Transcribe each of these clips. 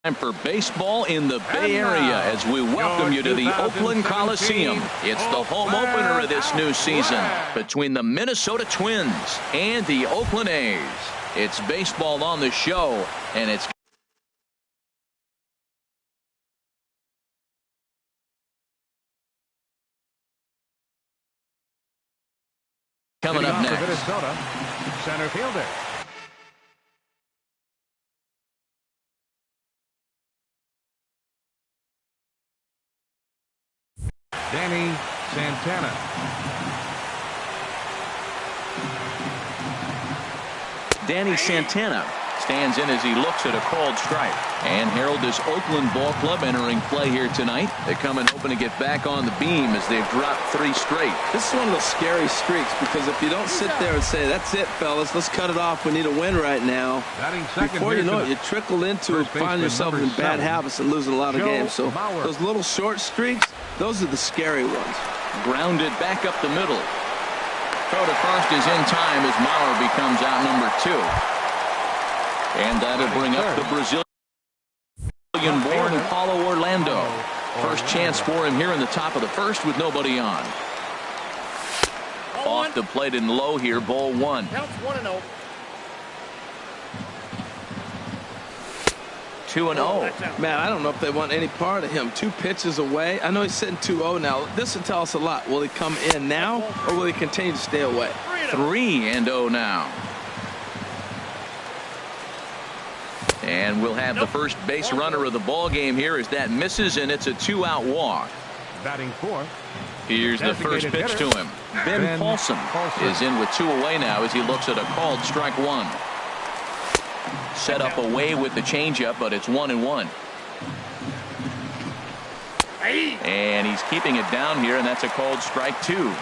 Time for baseball in the Bay Area as we welcome you to the Oakland Coliseum. It's the home opener of this new season between the Minnesota Twins and the Oakland A's. It's baseball on the show, and it's coming up next. Minnesota, center fielder. Danny Santana. Danny Santana stands in as he looks at a called strike. And Harold, this Oakland ball club entering play here tonight. They come in hoping to get back on the beam as they've dropped 3 straight. This is one of those scary streaks because if you don't sit there and say, that's it, fellas, let's cut it off, we need a win right now. Before you know it, you trickle into find yourself in bad habits and losing a lot of games. So those little short streaks, those are the scary ones. Grounded back up the middle. Throw to first is in time as Mauer becomes out number 2. And that'll bring up the Brazilian-born Paulo Orlando. First chance for him here in the top of the first with nobody on. Off the plate and low here, ball 1. Counts 1-0. 2-0. Man, I don't know if they want any part of him. 2 pitches away. I know he's sitting 2-0 now. This will tell us a lot. Will he come in now or will he continue to stay away? 3-0 now. And we'll have the first base runner of the ball game here as that misses, and it's a 2-out walk. Batting fourth. Here's the first pitch to him. Ben Paulson is in with 2 away now as he looks at a called strike 1. Set up away with the changeup, but it's 1-1. And he's keeping it down here, and that's a called strike 2.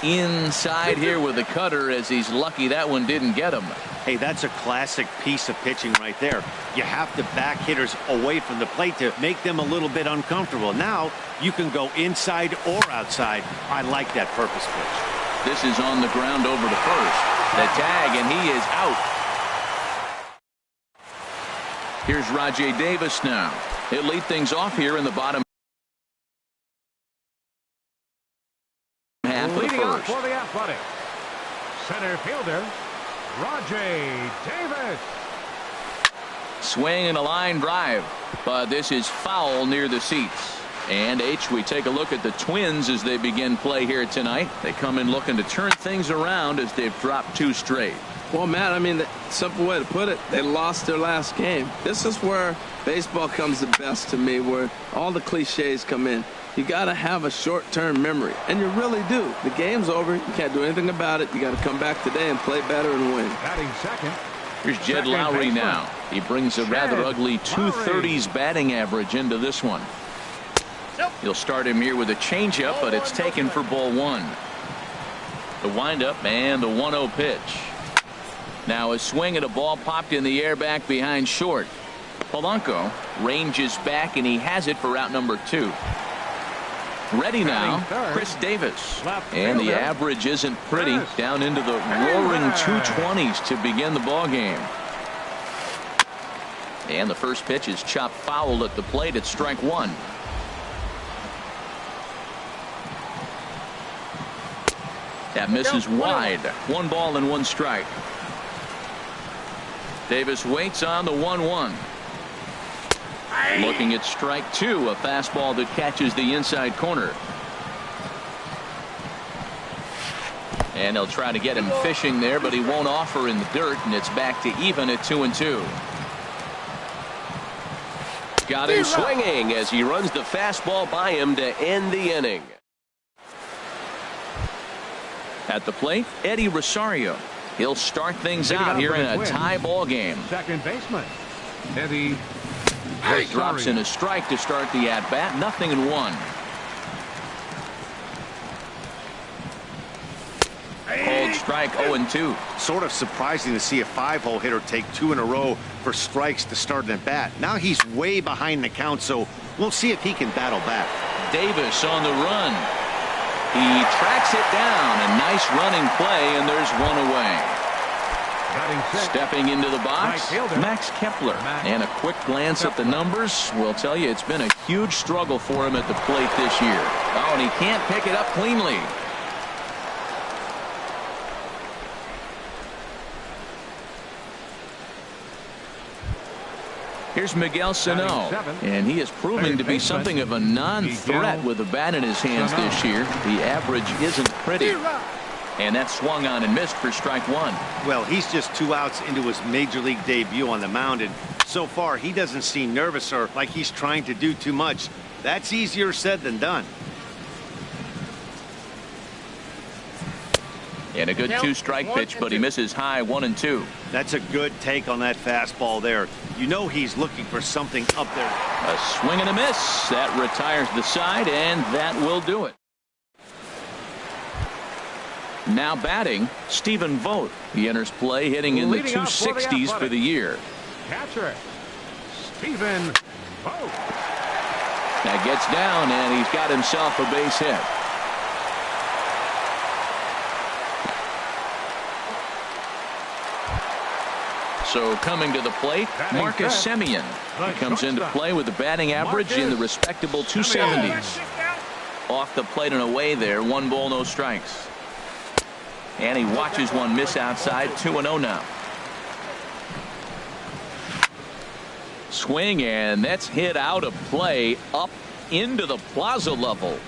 Inside here with a cutter as he's lucky that one didn't get him. Hey, that's a classic piece of pitching right there. You have to back hitters away from the plate to make them a little bit uncomfortable. Now you can go inside or outside. I like that purpose pitch. This is on the ground over to first. The tag, and he is out. Here's Rajay Davis now. He'll lead things off here in the bottom half of the first. For the Athletics, center fielder, Rajay Davis. Swing and a line drive, but this is foul near the seats. And we take a look at the Twins as they begin play here tonight. They come in looking to turn things around as they've dropped 2 straight. Well, Matt, I mean, the simple way to put it, they lost their last game. This is where baseball comes the best to me, where all the cliches come in. You got to have a short-term memory, and you really do. The game's over. You can't do anything about it. You got to come back today and play better and win. Batting second. Here's Jed Lowry now. He brings a rather ugly 230s batting average into this one. He'll start him here with a changeup, but it's taken for ball 1. The windup and the 1-0 pitch. Now a swing at a ball popped in the air back behind short. Polanco ranges back, and he has it for out number 2. Ready now, Chris Davis. And the average isn't pretty, down into the roaring 220s to begin the ball game. And the first pitch is chopped foul at the plate at strike 1. That misses wide. 1 ball and 1 strike. Davis waits on the 1-1. Looking at strike 2, a fastball that catches the inside corner. And they'll try to get him fishing there, but he won't offer in the dirt, and it's back to even at 2-2. Got him swinging as he runs the fastball by him to end the inning. At the plate, Eddie Rosario. He'll start things out here in a tie ball game. Second baseman, Eddie Drops in a strike to start the at-bat. 0-1. Cold strike, 0-2. Sort of surprising to see a 5-hole hitter take 2 in a row for strikes to start an at-bat. Now he's way behind the count, so we'll see if he can battle back. Davis on the run. He tracks it down. A nice running play, and there's 1 away. Stepping into the box, Right fielder. Max Kepler. And a quick glance at the numbers will tell you it's been a huge struggle for him at the plate this year. Oh, and he can't pick it up cleanly. Here's Miguel Sano, and he is proving to be something of a non-threat with the bat in his hands this year. The average isn't pretty. And that swung on and missed for strike one. Well, he's just 2 outs into his major league debut on the mound, and so far he doesn't seem nervous or like he's trying to do too much. That's easier said than done. And a good 2-strike pitch, but he misses high 1-2. That's a good take on that fastball there. You know he's looking for something up there. A swing and a miss. That retires the side, and that will do it. Now batting, Stephen Vogt. He enters play hitting in the 260s for the year. Catcher, Stephen Vogt. That gets down, and he's got himself a base hit. So coming to the plate, Marcus Semien. He comes into play with a batting average in the respectable 270s. Off the plate and away there, 1 ball, no strikes. And he watches one miss outside, 2-0 now. Swing, and that's hit out of play up into the plaza level.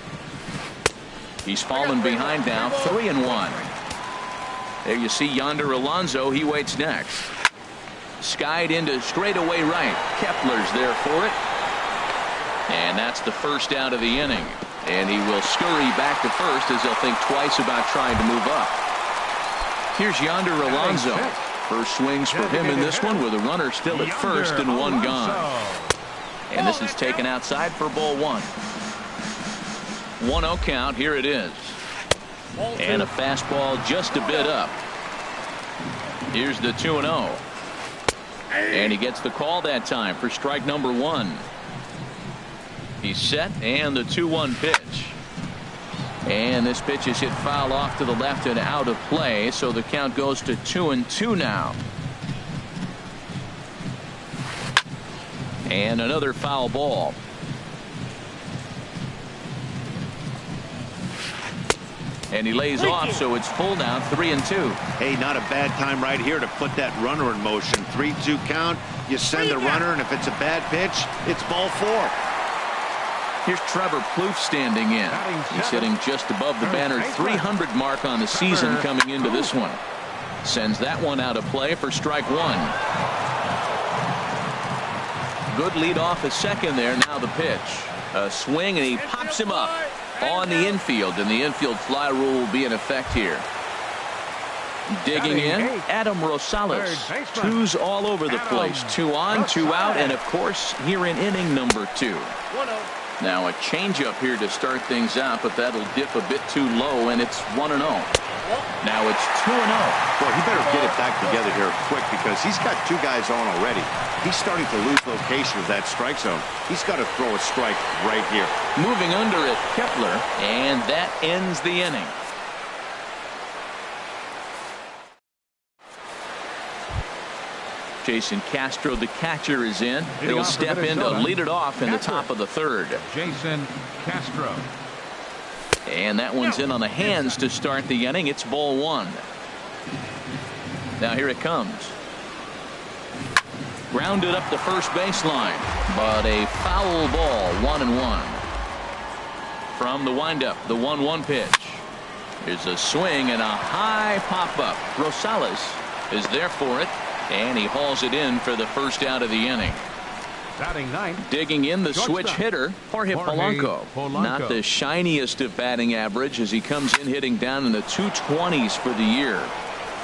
He's fallen behind now, 3-1. There you see Yonder Alonso. He waits next. Skied into straightaway right. Kepler's there for it. And that's the first out of the inning. And he will scurry back to first as he'll think twice about trying to move up. Here's Yonder Alonso. First swings for him in this one with a runner still at first and 1 gone. And this is taken outside for ball 1. 1-0 count. Here it is. And a fastball just a bit up. Here's the 2-0. And he gets the call that time for strike number 1. He's set, and the 2-1 pitch. And this pitch is hit foul off to the left and out of play, so the count goes to 2-2 now. And another foul ball. And he lays off, so it's full now, 3-2. Hey, not a bad time right here to put that runner in motion. 3-2 count. You send the runner, and if it's a bad pitch, it's ball 4. Here's Trevor Plouffe standing in. He's hitting just above the banner 300 mark on the season coming into this one. Sends that one out of play for strike 1. Good lead off at second there. Now the pitch. A swing, and he pops him up on the infield, and the infield fly rule will be in effect here. Digging in, Adam Rosales. 2s all over the place. 2 on, 2 out, and of course here in inning number 2. Now a changeup here to start things out, but that'll dip a bit too low, and it's 1-0. Now it's 2-0. Boy, he better get it back together here quick, because he's got 2 guys on already. He's starting to lose location of that strike zone. He's got to throw a strike right here. Moving under it, Kepler, and that ends the inning. Jason Castro, the catcher, is in. He'll step in to lead it off in the top of the 3rd. Jason Castro. And that one's in on the hands to start the inning. It's ball 1. Now here it comes. Grounded up the first baseline, but a foul ball, 1-1. From the windup, the 1-1 pitch. There's a swing and a high pop-up. Rosales is there for it, and he hauls it in for the first out of the inning. Batting 9. Digging in, the switch hitter, Jorge Polanco. Not the shiniest of batting average as he comes in hitting down in the 220s for the year.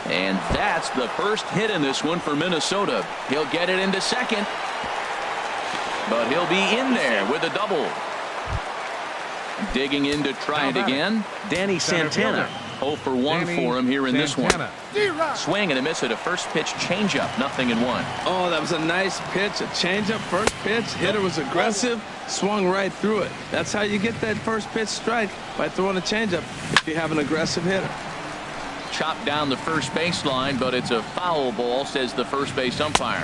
And that's the first hit in this one for Minnesota. He'll get it into second, but he'll be in there with a double. Digging in to try it again, Danny Santana. 0 for 1 for him here in this one. Swing and a miss at a first pitch changeup, 0-1. Oh, that was a nice pitch, a changeup, first pitch. Hitter was aggressive, swung right through it. That's how you get that first pitch strike, by throwing a changeup if you have an aggressive hitter. Chopped down the first baseline, but it's a foul ball, says the first base umpire.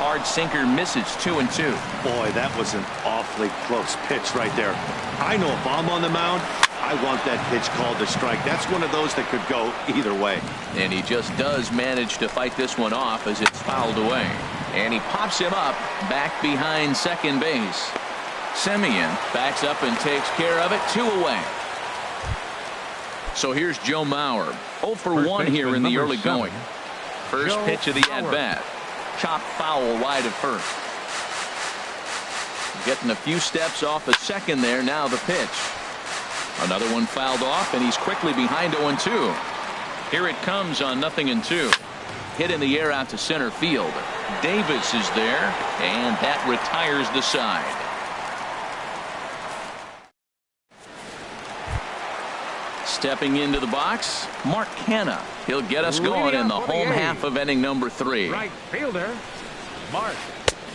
Hard sinker misses, 2-2. Boy, that was an awfully close pitch right there. I know if I'm on the mound, I want that pitch called a strike. That's one of those that could go either way. And he just does manage to fight this one off as it's fouled away. And he pops him up back behind second base. Semien backs up and takes care of it. 2 away. So here's Joe Mauer. 0 for 1 here in the early going. First pitch of the at-bat. Chop foul wide of first. Getting a few steps off of second there. Now the pitch. Another one fouled off, and he's quickly behind 0-2. Here it comes on 0-2. Hit in the air out to center field. Davis is there, and that retires the side. Stepping into the box, Mark Canha. He'll get us going in the home half of inning number 3. Right fielder, Mark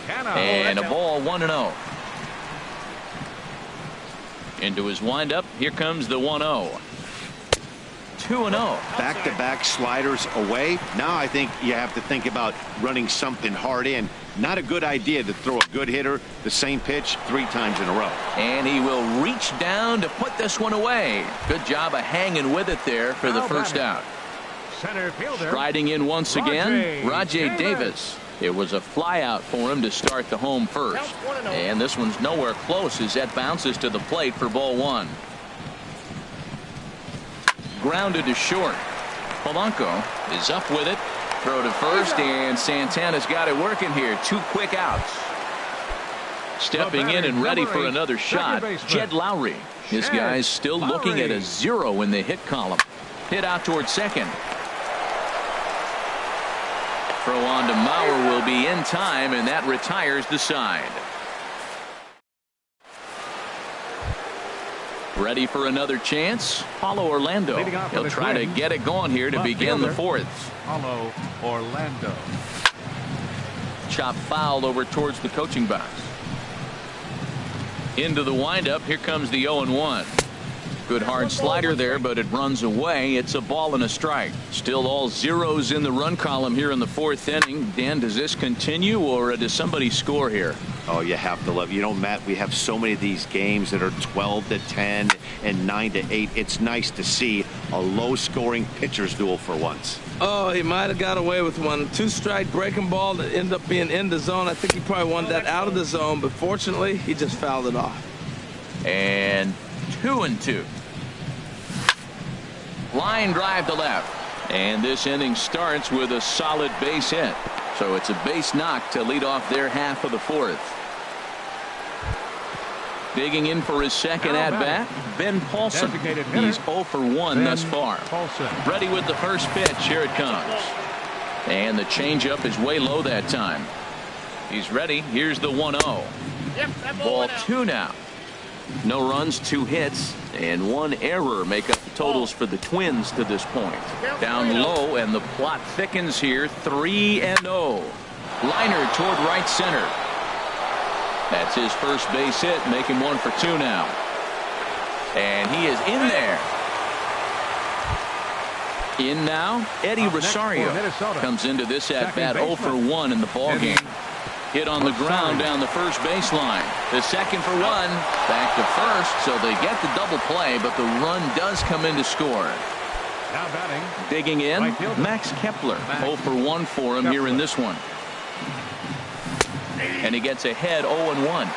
Canha. And a ball, 1-0. Into his windup, here comes the 1-0. 2-0. Back-to-back sliders away. Now I think you have to think about running something hard in. Not a good idea to throw a good hitter the same pitch 3 times in a row. And he will reach down to put this one away. Good job of hanging with it there for the first out. Center fielder. Striding in once again, Rajay Davis. It was a fly out for him to start the home first. And this one's nowhere close as that bounces to the plate for ball 1. Grounded to short. Polanco is up with it. Throw to first, and Santana's got it working here. 2 quick outs. Stepping in and ready for another shot, Jed Lowry. This guy's still looking at a 0 in the hit column. Hit out towards second. Throw on to Mauer will be in time, and that retires the side. Ready for another chance? Paulo Orlando. He'll try to get it going here to begin the 4th. Paulo Orlando. Chop fouled over towards the coaching box. Into the windup. Here comes the 0-1. Good hard slider there, but it runs away. It's a ball and a strike. Still all zeros in the run column here in the 4th inning. Dan, does this continue, or does somebody score here? Oh, you have to love. You know, Matt, we have so many of these games that are 12-10 and 9-8. It's nice to see a low-scoring pitcher's duel for once. Oh, he might have got away with one. 2-strike breaking ball that ended up being in the zone. I think he probably wanted that out of the zone, but fortunately, he just fouled it off. And 2-2. Line drive to left. And this inning starts with a solid base hit. So it's a base knock to lead off their half of the 4th. Digging in for his second at-bat, Ben Paulson. He's 0 for 1 thus far. Ready with the first pitch. Here it comes. And the changeup is way low that time. He's ready. Here's the 1-0. Ball 2 now. No runs, 2 hits, and 1 error make up the totals for the Twins to this point. Down low, and the plot thickens here. 3-0. Liner toward right center. That's his first base hit, making 1 for 2 now. And he is in there. In now, Eddie Rosario comes into this at-bat 0 for 1 in the ballgame. Hit on the ground down the first baseline. The second for 1. Back to first, so they get the double play, but the run does come in to score. Now batting. Digging in, Max Kepler. 0 for 1 for him here in this one. And he gets ahead 0-1.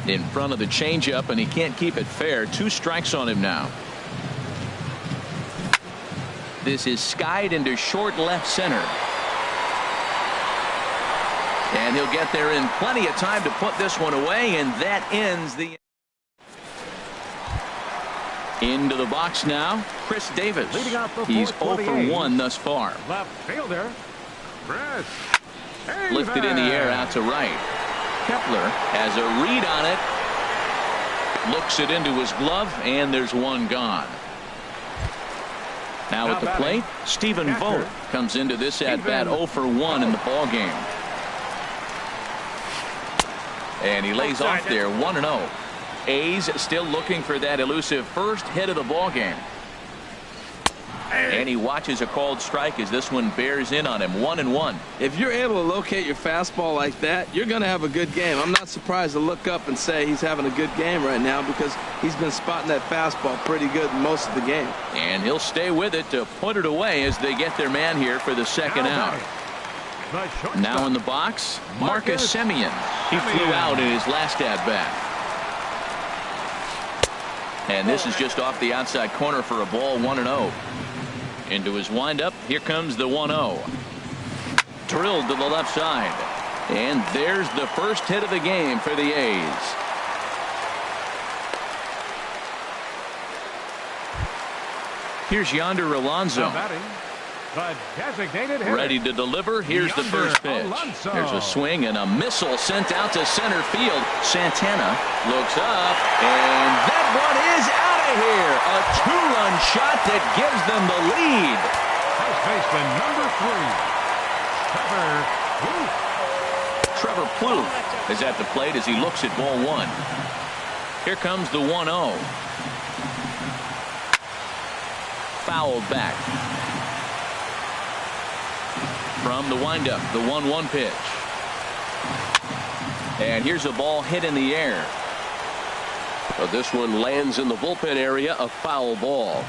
In front of the changeup, and he can't keep it fair. 2 strikes on him now. This is skied into short left center. And he'll get there in plenty of time to put this one away, and that ends the... Into the box now, Chris Davis. He's 0 for 1 thus far. Left fielder, Chris Davis. Lifted in the air out to right. Kepler has a read on it. Looks it into his glove, and there's 1 gone. Now at the plate, Stephen Vogt comes into this at-bat 0 for 1 in the ballgame. And he lays off there 1-0. A's still looking for that elusive first hit of the ball game. And he watches a called strike as this one bears in on him. 1-1. If you're able to locate your fastball like that, you're going to have a good game. I'm not surprised to look up and say he's having a good game right now because he's been spotting that fastball pretty good most of the game. And he'll stay with it to put it away as they get their man here for the second out. Now in the box, Marcus Semien. He flew out in his last at-bat. And this is just off the outside corner for a ball. 1-0. Into his windup. Here comes the 1-0. Drilled to the left side. And there's the first hit of the game for the A's. Here's Yonder Alonso. Ready to deliver. Here's the first pitch. There's a swing and a missile sent out to center field. Santana looks up, and that one is out of here. A two-run shot that gives them the lead. First baseman number 3, Trevor Plouffe is at the plate as he looks at ball one. Here comes the 1-0. Fouled back. From the windup, the 1-1 pitch. And here's a ball hit in the air. But this one lands in the bullpen area, a foul ball.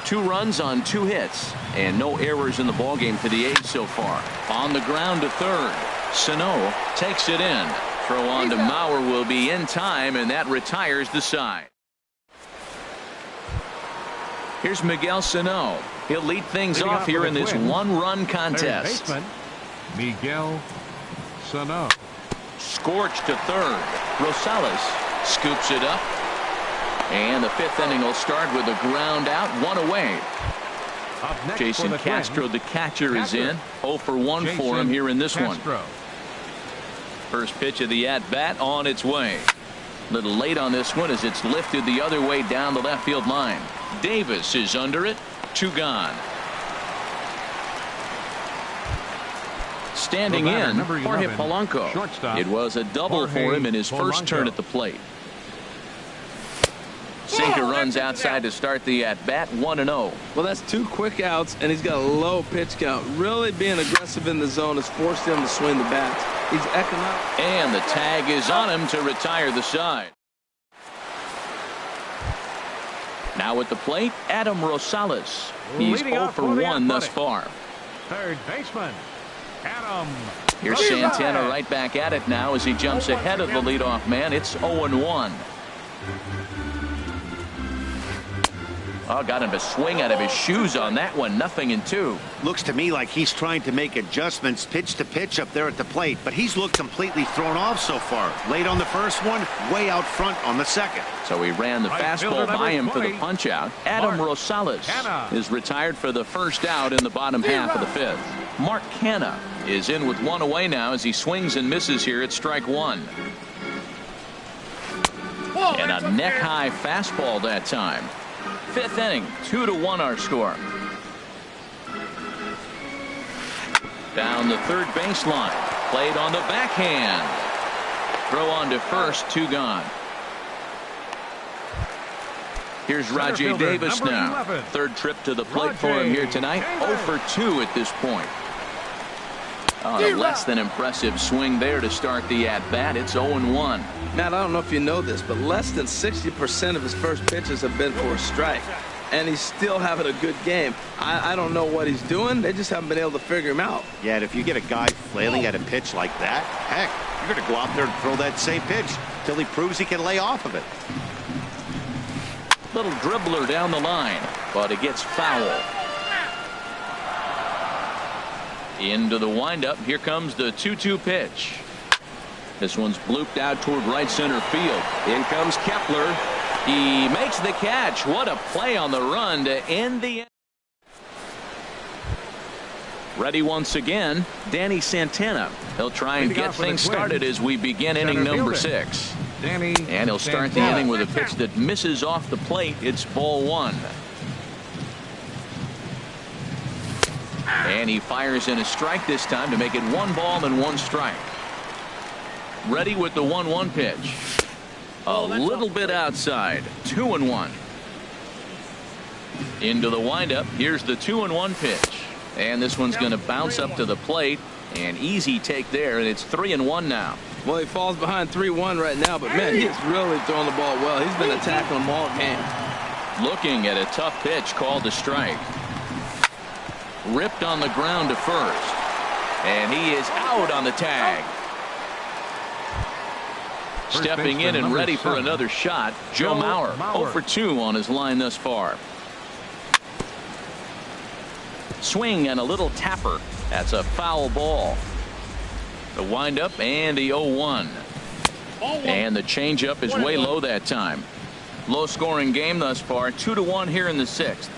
2 runs on 2 hits, and no errors in the ballgame for the A's so far. On the ground to third. Sano takes it in. Throw on to Mauer will be in time, and that retires the side. Here's Miguel Sano. He'll lead things off here in this 1-run contest. Third baseman Miguel Sano. Scorched to third. Rosales scoops it up. And the 5th inning will start with a ground out, 1 away. Jason Castro, the catcher, is in. 0 for 1 for him here in this one. First pitch of the at-bat on its way. A little late on this one as it's lifted the other way down the left field line. Davis is under it. 2 gone. Standing in, Jorge Polanco. It was a double for him in his first turn at the plate. Sinker runs outside to start the at-bat. 1-0. Well, that's 2 quick outs, and he's got a low pitch count. Really being aggressive in the zone has forced him to swing the bats. He's economic. And the tag is on him to retire the side. Now at the plate, Adam Rosales. He's 0 for 1 thus far. Third baseman Adam. Here's Santana right back at it now as he jumps ahead of the leadoff man. It's 0-1. Oh, got him to swing out of his shoes on that one. 0-2. Looks to me like he's trying to make adjustments pitch to pitch up there at the plate, but he's looked completely thrown off so far. Late on the first one, way out front on the second. So he ran the fastball by him for the punch out. Adam Rosales is retired for the first out in the bottom half of the 5th. Mark Canha is in with 1 away now as he swings and misses here at strike 1. And a neck high fastball that time. 5th inning, 2-1 our score. Down the third baseline. Played on the backhand. Throw on to first. 2 gone. Here's Rajay Davis now. 3rd trip to the plate for him here tonight. 0 for 2 at this point. A less than impressive swing there to start the at-bat. It's 0-1. Matt, I don't know if you know this, but less than 60% of his first pitches have been for a strike. And he's still having a good game. I don't know what he's doing. They just haven't been able to figure him out. Yeah, and if you get a guy flailing at a pitch like that, heck, you're going to go out there and throw that same pitch till he proves he can lay off of it. Little dribbler down the line, but it gets foul. Into the windup. Here comes the 2-2 pitch. This one's blooped out toward right center field. In comes Kepler. He makes the catch. What a play on the run to end the inning. Ready once again, Danny Santana. He'll try and get things started as we begin inning number 6. And he'll start the inning with a pitch that misses off the plate. It's ball 1. And he fires in a strike this time to make it 1 ball and 1 strike. Ready with the 1-1 pitch. A little bit outside. 2-1. Into the windup. Here's the 2-1 pitch. And this one's going to bounce up to the plate. An easy take there, and it's 3-1 now. Well, he falls behind 3-1 right now, but man, he is really throwing the ball well. He's been attacking them all game. Looking at a tough pitch called a strike. Ripped on the ground to first. And he is out on the tag. Stepping in and ready for another shot, Joe Mauer. 0 for 2 on his line thus far. Swing and a little tapper. That's a foul ball. The windup and the 0-1. And the changeup is way low that time. Low scoring game thus far. 2-1 here in the 6th.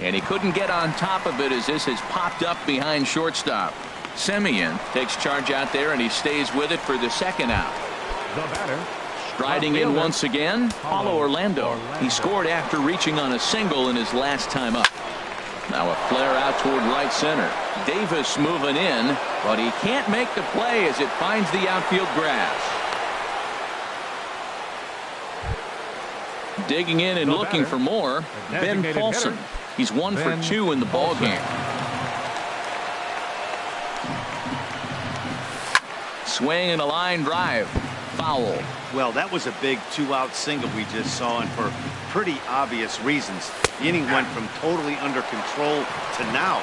And he couldn't get on top of it as this has popped up behind shortstop. Semien takes charge out there, and he stays with it for the second out. The batter. Striding in once again, Paulo Orlando. He scored after reaching on a single in his last time up. Now a flare out toward right center. Davis moving in, but he can't make the play as it finds the outfield grass. Digging in and looking for more, Ben Paulson. He's 1 for 2 in the ball game. Swing and a line drive. Foul. Well, that was a big 2-out single we just saw, and for pretty obvious reasons. The inning went from totally under control to now.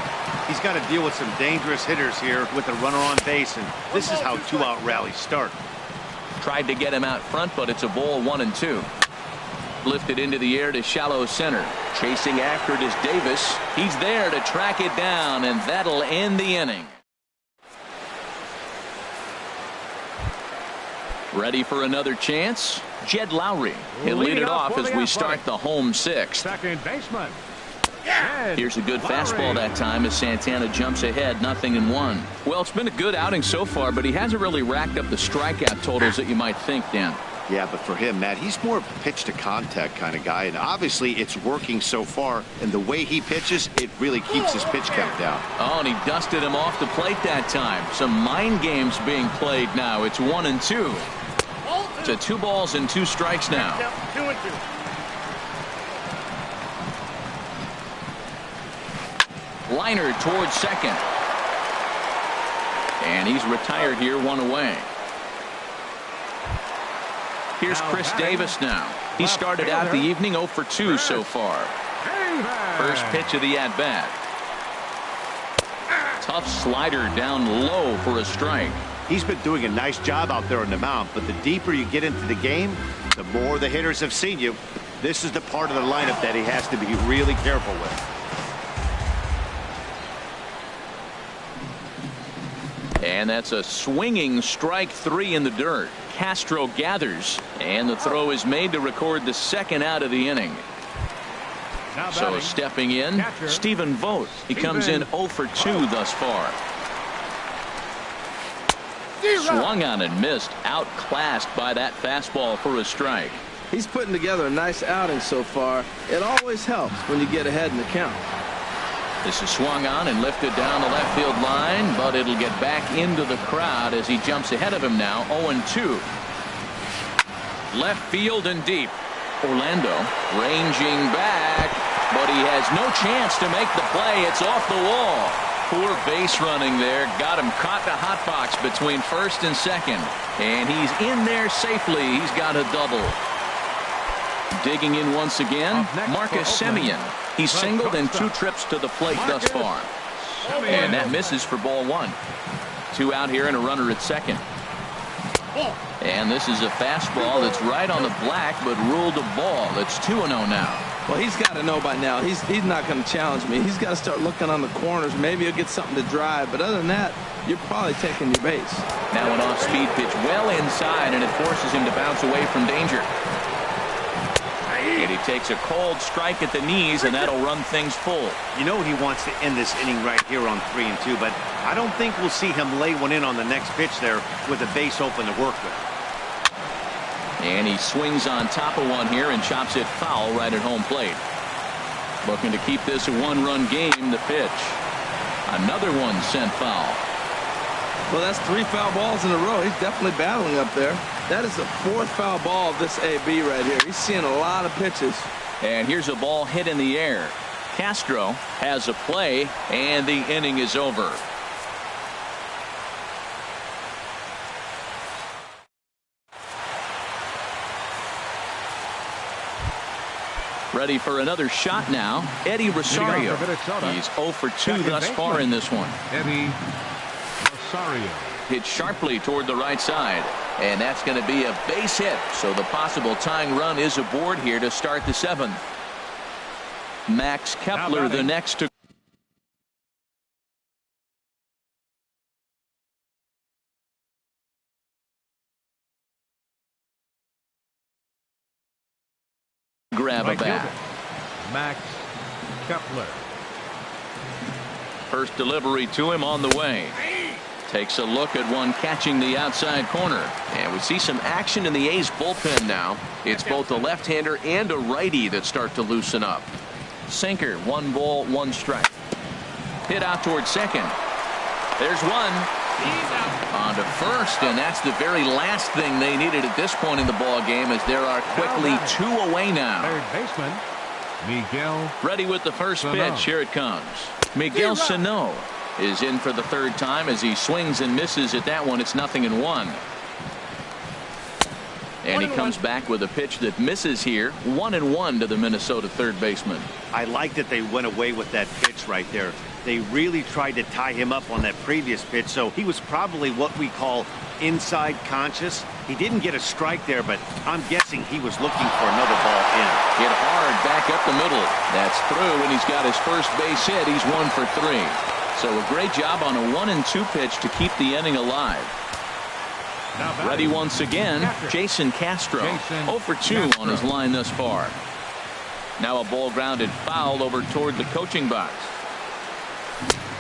He's got to deal with some dangerous hitters here with a runner on base, and this is how 2-out rallies start. Tried to get him out front, but it's a ball 1-2. Lifted into the air to shallow center. Chasing after it is Davis. He's there to track it down, and that'll end the inning. Ready for another chance? Jed Lowry. He'll lead it off as we start the home 6th. Second baseman. Here's a good fastball that time as Santana jumps ahead, 0-1. Well, it's been a good outing so far, but he hasn't really racked up the strikeout totals that you might think, Dan. Yeah, but for him, Matt, he's more of a pitch to contact kind of guy, and obviously it's working so far, and the way he pitches, it really keeps his pitch count down. Oh, and he dusted him off the plate that time. Some mind games being played now. It's 1-2. To 2 balls and 2 strikes now. 2-2. Liner towards second. And he's retired here, 1 away. Here's Chris Davis now. He started out the evening 0 for 2 so far. First pitch of the at-bat. Tough slider down low for a strike. He's been doing a nice job out there on the mound, but the deeper you get into the game, the more the hitters have seen you. This is the part of the lineup that he has to be really careful with. And that's a swinging strike 3 in the dirt. Castro gathers, and the throw is made to record the second out of the inning. So stepping in, Stephen Vogt. He comes in 0 for 2 thus far. Swung on and missed, outclassed by that fastball for a strike. He's putting together a nice outing so far. It always helps when you get ahead in the count. This is swung on and lifted down the left field line, but it'll get back into the crowd as he jumps ahead of him now, 0-2. Left field and deep. Orlando ranging back, but he has no chance to make the play. It's off the wall. Poor base running there. Got him caught the hot box between first and second. And he's in there safely. He's got a double. Digging in once again, Marcus Semien. He's singled in 2 trips to the plate thus far. And that misses for ball 1. 2 out here and a runner at second. And this is a fastball that's right on the black, but ruled a ball. It's 2-0 now. Well, he's got to know by now. He's not going to challenge me. He's got to start looking on the corners. Maybe he'll get something to drive. But other than that, you're probably taking your base. Now an off-speed pitch well inside, and it forces him to bounce away from danger. And he takes a cold strike at the knees, and that'll run things full. You know he wants to end this inning right here on 3-2, but I don't think we'll see him lay one in on the next pitch there with a base open to work with. And he swings on top of one here and chops it foul right at home plate. Looking to keep this a 1-run game. The pitch. Another one sent foul. Well, that's 3 foul balls in a row. He's definitely battling up there. That is the 4th foul ball of this AB right here. He's seeing a lot of pitches. And here's a ball hit in the air. Castro has a play, and the inning is over. Ready for another shot now, Eddie Rosario. He's 0 for 2 thus far in this one. Eddie Rosario. Hit sharply toward the right side, and that's going to be a base hit. So the possible tying run is aboard here to start the 7th. Max Kepler the next to grab a bat. Max Kepler. First delivery to him on the way. Takes a look at one catching the outside corner. And we see some action in the A's bullpen now. It's both a left-hander and a righty that start to loosen up. Sinker, 1 ball, 1 strike. Hit out toward second. There's one. On to first, and that's the very last thing they needed at this point in the ball game, as there are quickly 2 away now. Third baseman Miguel. Ready with the first pitch. Here it comes. Miguel Sano is in for the 3rd time as he swings and misses at that one. It's 0-1. And he comes back with a pitch that misses here. 1-1 to the Minnesota third baseman. I like that they went away with that pitch right there. They really tried to tie him up on that previous pitch, so he was probably what we call inside conscious. He didn't get a strike there, but I'm guessing he was looking for another ball in. Hit hard back up the middle. That's through, and he's got his first base hit. He's 1 for 3. So a great job on a 1-2 pitch to keep the inning alive. Ready once again, Jason Castro. 0 for 2 on his line thus far. Now a ball grounded foul over toward the coaching box.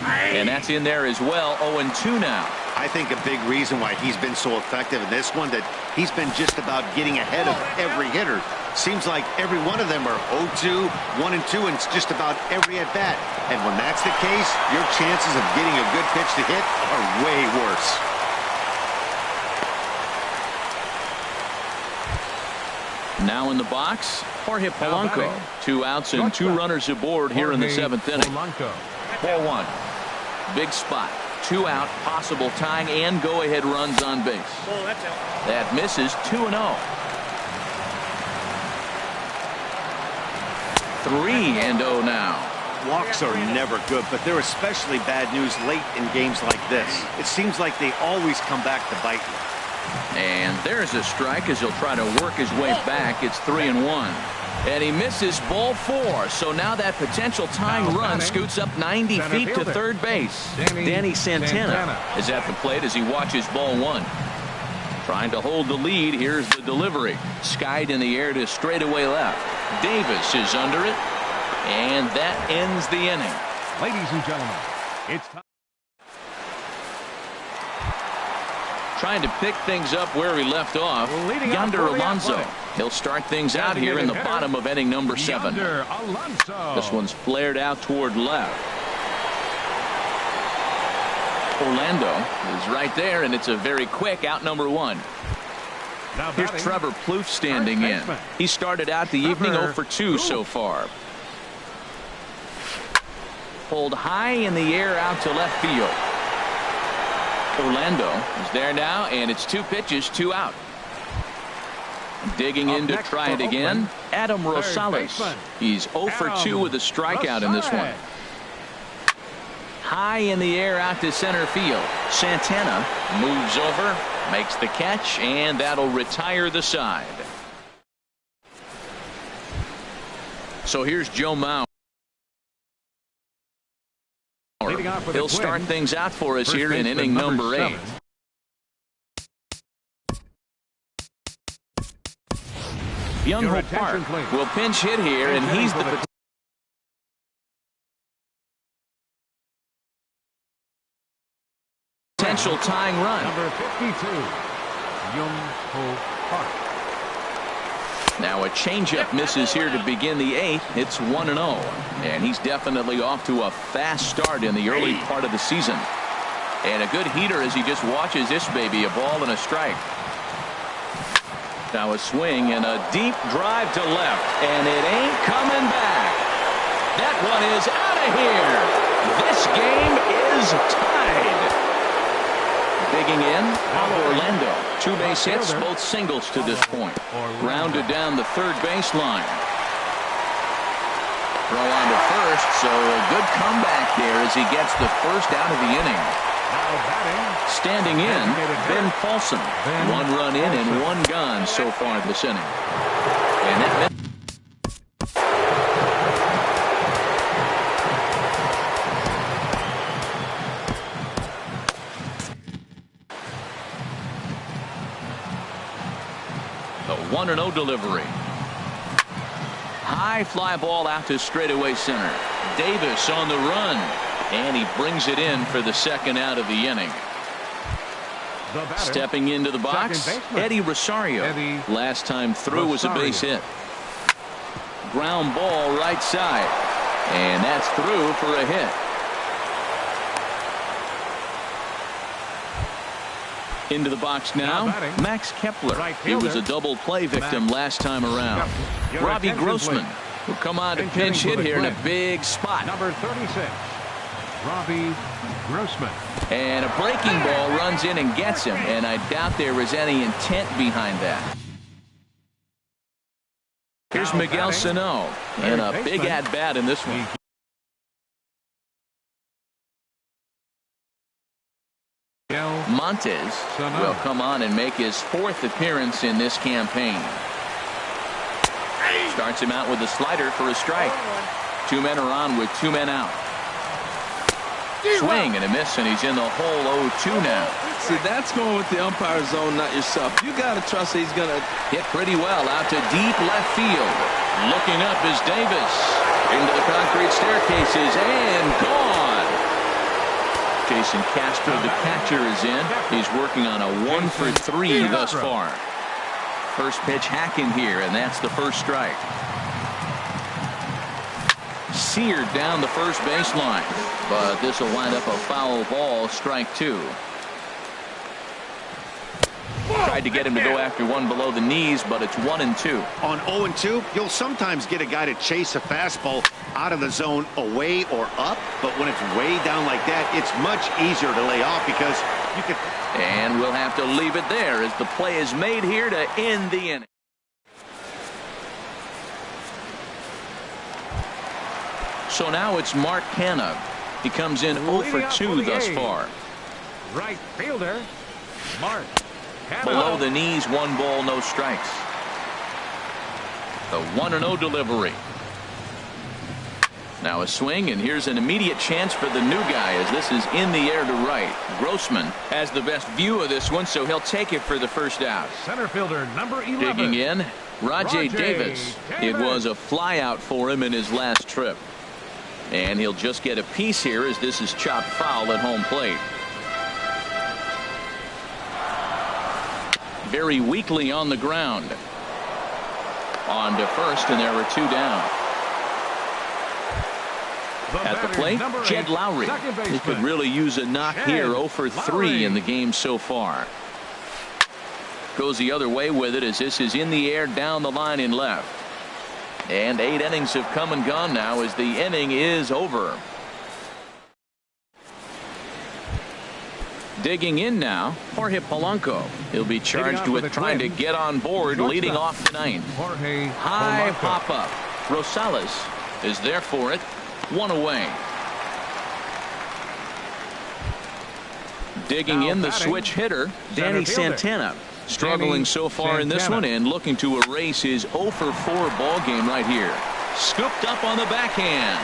And that's in there as well. 0-2 now. I think a big reason why he's been so effective in this one, that he's been just about getting ahead of every hitter. Seems like every one of them are 0-2, 1-2, and it's just about every at bat. And when that's the case, your chances of getting a good pitch to hit are way worse. Now in the box, Jorge Polanco. 2 outs and 2 runners aboard here in the 7th inning. Ball 1. Big spot. 2 out, possible tying and go-ahead runs on base. That misses. 2-0. 3-0 now. Walks are never good, but they're especially bad news late in games like this. It seems like they always come back to bite you. And there's a strike as he'll try to work his way back. It's 3-1. And he misses ball 4. So now that potential tying run scoots up 90 feet to third base. Danny Santana is at the plate as he watches ball 1. Trying to hold the lead. Here's the delivery. Skied in the air to straightaway left. Davis is under it. And that ends the inning. Ladies and gentlemen, it's time. Trying to pick things up where he left off. Yonder Alonso. He'll start things out here in the bottom of inning number 7. This one's flared out toward left. Orlando is right there, and it's a very quick out number 1. Here's Trevor Plouffe standing in. He started out the evening 0 for 2 so far. Pulled high in the air out to left field. Orlando is there now, and it's 2 pitches, 2 out. Digging in to try it again, Adam Rosales. He's 0 for 2 with a strikeout in this one. High in the air out to center field. Santana moves over, makes the catch, and that'll retire the side. So here's Joe Mauer. He'll start things out for us here in inning number 8. Byung-ho Park will pinch hit here, and he's the potential tying run. Number 52, Byung-ho Park. Now a changeup misses here to begin the 8th. It's 1-0, and he's definitely off to a fast start in the early part of the season. And a good heater as he just watches this baby, a ball and a strike. Now a swing and a deep drive to left, and it ain't coming back. That one is out of here. This game is tied. Digging in, Orlando. 2 base hits, both singles to this point. Grounded down the third baseline. Throw on to first, so a good comeback there as he gets the first out of the inning. Standing in, Ben Paulson. 1 run in and 1 gone so far this inning. And that the 1-0 delivery. High fly ball out to straightaway center. Davis on the run, and he brings it in for the second out of the inning. Stepping into the box, Eddie Rosario. Last time through was a base hit. Ground ball right side, and that's through for a hit. Into the box now, Max Kepler. He was a double play victim last time around. Robbie Grossman will come on to pinch hit here in a big spot. Number 36, Robbie Grossman. And a breaking ball runs in and gets him, and I doubt there was any intent behind that. Here's Miguel Sano, and a big at-bat in this one. Montes will come on and make his 4th appearance in this campaign. Starts him out with a slider for a strike. 2 men are on with 2 men out. Swing and a miss, and he's in the hole 0-2 now. See, that's going with the umpire's zone, not yourself. You got to trust he's going to hit pretty well out to deep left field. Looking up is Davis. Into the concrete staircases and gone. Jason Castro, the catcher, is in. He's working on a 1-for-3 thus far. First pitch hacking here, and that's the first strike. Seared down the first baseline, but this will wind up a foul ball, strike 2. Tried to get him to go after one below the knees, but it's 1-2. On 0-2, you'll sometimes get a guy to chase a fastball out of the zone away or up, but when it's way down like that, it's much easier to lay off because you can. And we'll have to leave it there as the play is made here to end the inning. So now it's Mark Canha. He comes in 0-for-2 thus far. Right fielder, Mark Canha. Below the knees, 1 ball, no strikes. The 1-0 delivery. Now a swing, and here's an immediate chance for the new guy as this is in the air to right. Grossman has the best view of this one, so he'll take it for the first out. Center fielder number 11. Digging in, Rajay Davis. It was a fly out for him in his last trip. And he'll just get a piece here as this is chopped foul at home plate. Very weakly on the ground. On to first, and there were 2 down. At the plate, Jed Lowry. He could really use a knock here. 0-for-3 in the game so far. Goes the other way with it as this is in the air down the line in left. And 8 innings have come and gone now as the inning is over. Digging in now, Jorge Polanco. He'll be charged with trying to get on board leading off the 9th. High pop up. Rosales is there for it. 1 away. Digging in the switch hitter, Danny Santana. Struggling so far in this one and looking to erase his 0-for-4 ball game right here. Scooped up on the backhand.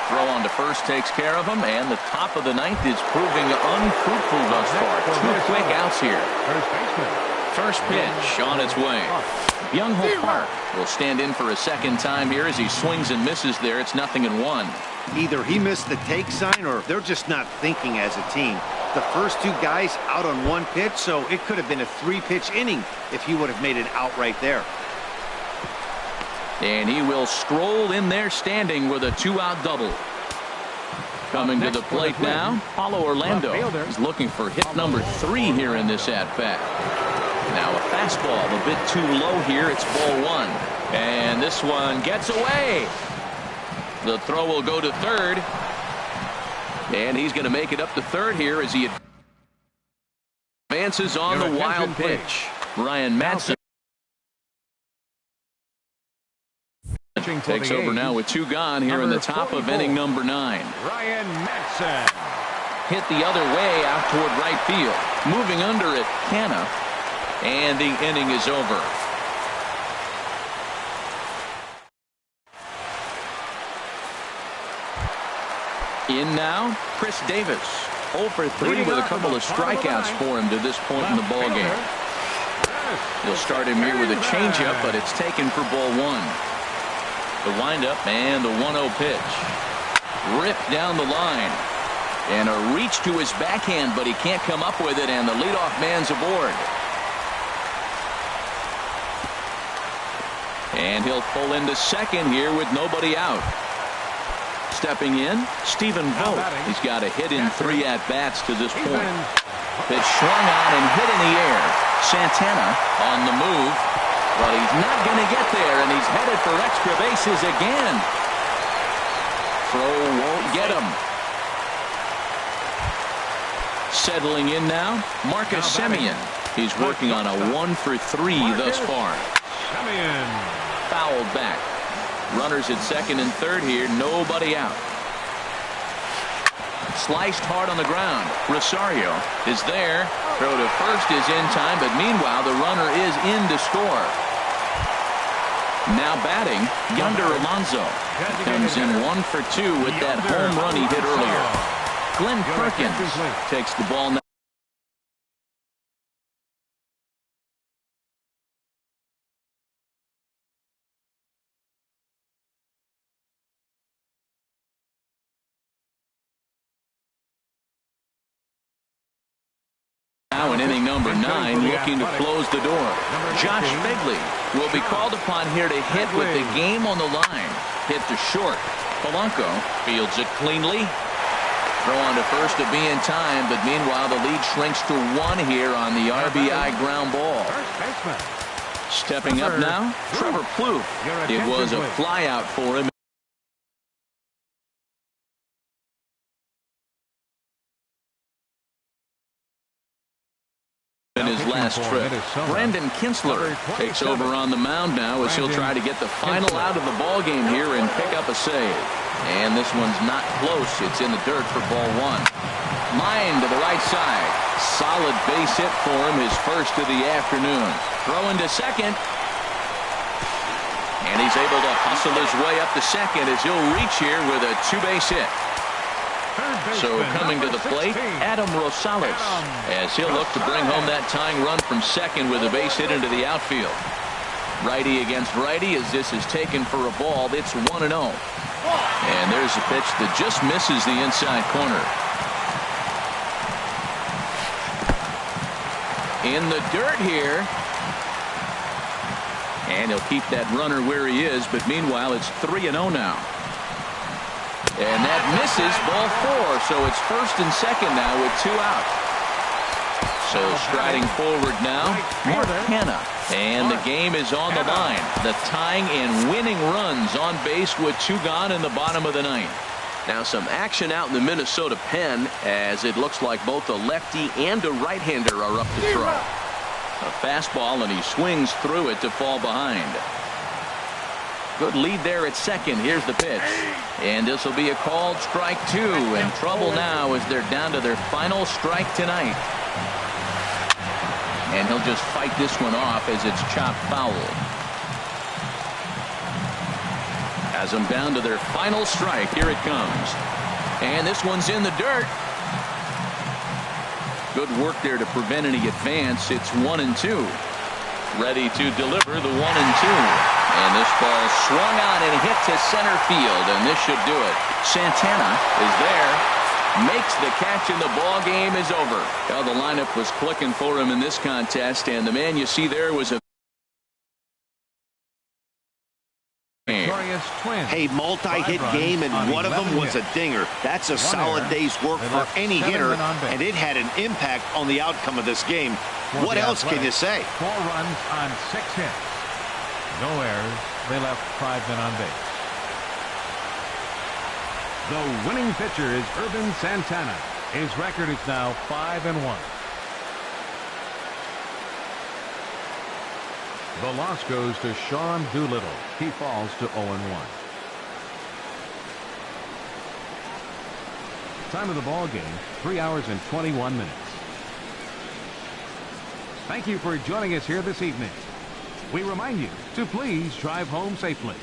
Throw on to first takes care of him, and the top of the 9th is proving unfruitful thus far. 2 quick outs here. First pitch on its way. Byung-ho Park will stand in for a second time here as he swings and misses there. It's 0-1. Either he missed the take sign or they're just not thinking as a team. The first 2 guys out on 1 pitch, so it could have been a 3-pitch inning if he would have made it out right there. And he will stroll in there standing with a 2-out double. Coming to the plate now, Paulo Orlando is looking for hit number 3 here in this at-bat. Now a fastball a bit too low here. It's ball 1. And this one gets away. The throw will go to third. And he's going to make it up to third here as he advances on the wild pitch. Ryan Madsen takes over now with 2 gone here in the top of inning number 9. Ryan Madsen Hit the other way out toward right field. Moving under it, Canna. And the inning is over. In now, Chris Davis. 0 for 3 with a couple of strikeouts for him to this point in the ballgame. He'll start him here with a changeup, but it's taken for ball 1. The windup and the 1-0 pitch. Ripped down the line. And a reach to his backhand, but he can't come up with it, and the leadoff man's aboard. And he'll pull into second here with nobody out. Stepping in, Stephen Vogt. He's got a hit in 3 at-bats to this point. Pitch swung on and hit in the air. Santana on the move, but he's not going to get there, and he's headed for extra bases again. Throw won't get him. Settling in now, Marcus Semien. He's working on a 1 for 3 thus far. Semien Fouled back. Runners at second and third here, nobody out. Sliced hard on the ground. Rosario is there. Throw to first is in time, but meanwhile the runner is in to score. Now batting, Yonder Alonso. Comes in 1 for 2 with that home run he hit earlier. Glenn Perkins takes the ball now. Now in inning number 9, looking to close the door. Josh Begley will be called upon here to hit with the game on the line. Hit to short. Polanco fields it cleanly. Throw on to first to be in time, but meanwhile the lead shrinks to 1 here on the RBI ground ball. Stepping up now, Trevor Plouffe. It was a flyout for him. In his last trip, Brandon Kinsler takes over on the mound now as he'll try to get the final out of the ball game here and pick up a save. And this one's not close. It's in the dirt for ball 1. Line to the right side. Solid base hit for him, his first of the afternoon. Throw into second. And he's able to hustle his way up to second as he'll reach here with a 2-base hit. So coming to the plate, Adam Rosales, as he'll look to bring home that tying run from second with a base hit into the outfield. Righty against righty as this is taken for a ball. It's 1-0. And there's a pitch that just misses the inside corner. In the dirt here. And he'll keep that runner where he is, but meanwhile it's 3-0 now. And that misses, ball 4, so it's first and second now with 2 out. So striding forward now, Mark Canna. And the game is on the line. The tying and winning runs on base with 2 gone in the bottom of the 9th. Now some action out in the Minnesota pen as it looks like both a lefty and a right-hander are up to throw. A fastball and he swings through it to fall behind. Good lead there at second. Here's the pitch. And this will be a called strike 2. And trouble now as they're down to their final strike tonight. And he'll just fight this one off as it's chopped foul. As I'm down to their final strike, here it comes. And this one's in the dirt. Good work there to prevent any advance. It's 1-2. Ready to deliver the 1-2. And this ball swung on and hit to center field, and this should do it. Santana is there, makes the catch, and the ball game is over. Well, the lineup was clicking for him in this contest, and the man you see there was a game. Hey, multi-hit game, and one of them was a dinger. That's a solid day's work for any hitter, and it had an impact on the outcome of this game. What else can you say? 4 runs on 6 hits. No errors. They left 5 men on base. The winning pitcher is Irvin Santana. His record is now 5-1. The loss goes to Sean Doolittle. He falls to 0-1. Time of the ball game, 3 hours and 21 minutes. Thank you for joining us here this evening. We remind you to please drive home safely.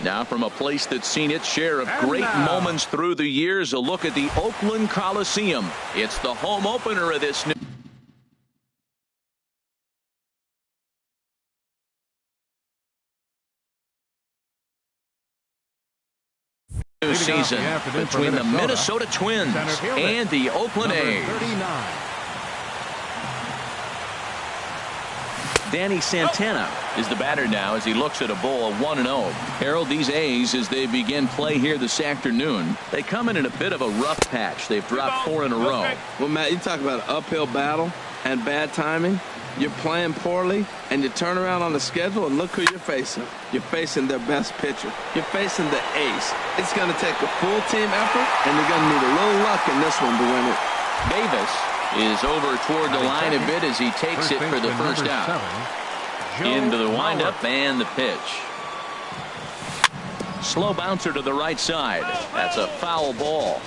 Now from a place that's seen its share of great moments through the years, a look at the Oakland Coliseum. It's the home opener of this new season between the Minnesota Twins and the Oakland A's. Danny Santana is the batter now as he looks at a bowl of 1-0. Harold, these A's, as they begin play here this afternoon, they come in a bit of a rough patch. They've dropped 4 in a row. Well, Matt, you talk about an uphill battle and bad timing. You're playing poorly, and you turn around on the schedule, and look who you're facing. You're facing their best pitcher. You're facing the ace. It's going to take a full team effort, and you're going to need a little luck in this one to win it. Davis is over toward the line a bit as he takes it for the first out. Into the windup and the pitch. Slow bouncer to the right side. That's a foul ball.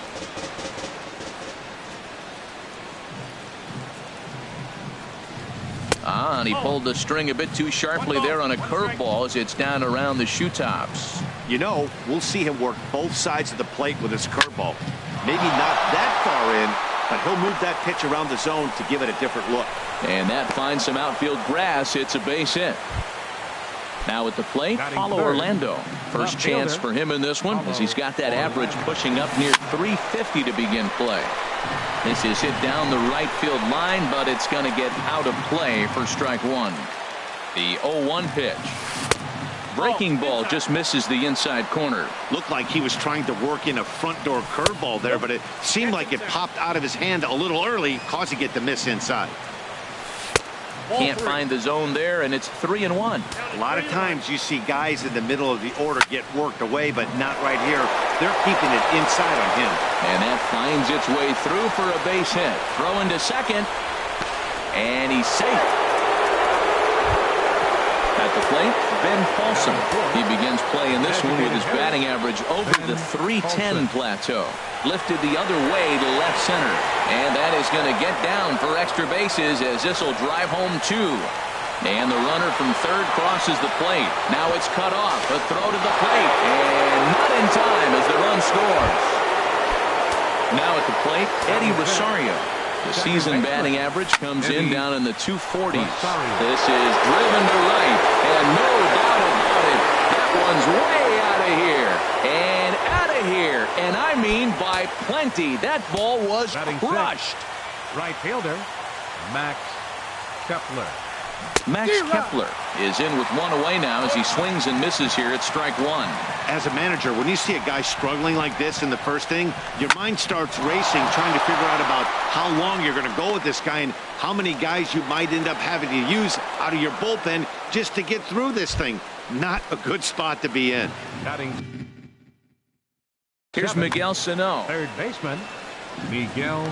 And he pulled the string a bit too sharply there on a curveball as it's down around the shoe tops. You know, we'll see him work both sides of the plate with his curveball. Maybe not that far in, but he'll move that pitch around the zone to give it a different look. And that finds some outfield grass. It's a base hit. Now at the plate, Paulo Orlando. First chance for him in this one as he's got that average pushing up near 350 to begin play. This is hit down the right field line, but it's going to get out of play for strike one. The 0-1 pitch. Breaking ball just misses the inside corner. Looked like he was trying to work in a front door curveball there, but it seemed like it popped out of his hand a little early, causing it to miss inside. Can't find the zone there, and it's 3-1. A lot of times you see guys in the middle of the order get worked away, but not right here. They're keeping it inside on him. And that finds its way through for a base hit. Throw into second, and he's safe. At the plate, Ben Paulson. He begins play in this one with his batting average over the 310 plateau. Lifted the other way to left center. And that is going to get down for extra bases as this will drive home 2. And the runner from third crosses the plate. Now it's cut off. A throw to the plate. And not in time as the run scores. Now at the plate, Eddie Rosario. The season batting average comes in down in the 240s. This is driven to right, and no doubt about it, that one's way out of here, and out of here, and I mean by plenty. That ball was crushed. Right fielder, Max Kepler. Max Kepler is in with one away now as he swings and misses here at strike one. As a manager, when you see a guy struggling like this in the first inning, your mind starts racing, trying to figure out about how long you're going to go with this guy and how many guys you might end up having to use out of your bullpen just to get through this thing. Not a good spot to be in. Here's Miguel Sano. Third baseman, Miguel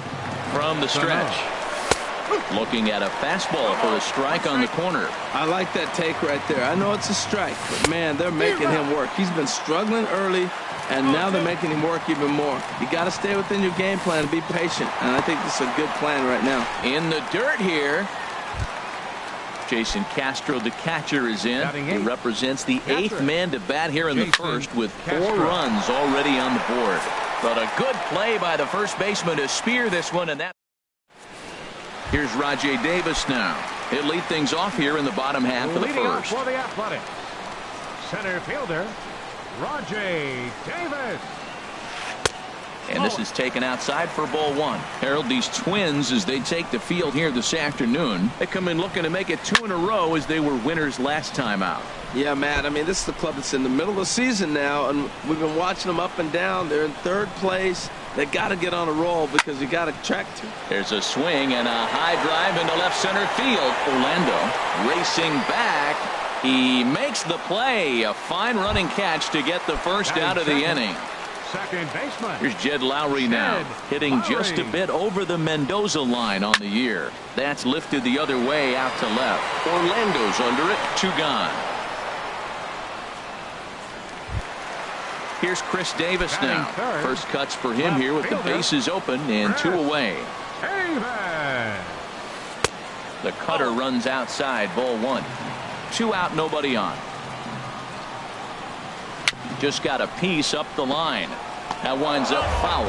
from the stretch. Looking at a fastball for a strike on the corner. I like that take right there. I know it's a strike, but man, they're making him work. He's been struggling early, and now they're making him work even more. You got to stay within your game plan and be patient, and I think this is a good plan right now. In the dirt here, Jason Castro, the catcher, is in. He represents the 8th man to bat here in the first with 4 runs already on the board. But a good play by the first baseman to spear this one, and that. Here's Rajay Davis now. He'll lead things off here in the bottom half of the first. For the Athletic, center fielder, Rajay Davis. And this is taken outside for ball 1. Harold, these Twins, as they take the field here this afternoon, they come in looking to make it 2 in a row as they were winners last time out. Yeah, Matt, I mean, this is the club that's in the middle of the season now, and we've been watching them up and down. They're in third place. They got to get on a roll because you got to track to. There's a swing and a high drive into left center field. Orlando racing back. He makes the play. A fine running catch to get the first out of the inning. Second baseman. Here's Jed Lowry now, hitting just a bit over the Mendoza line on the year. That's lifted the other way out to left. Orlando's under it. 2 gone. Here's Chris Davis now. First cuts for him here with the bases open and 2 away. The cutter runs outside, ball 1. 2 out, nobody on. Just got a piece up the line. That winds up foul.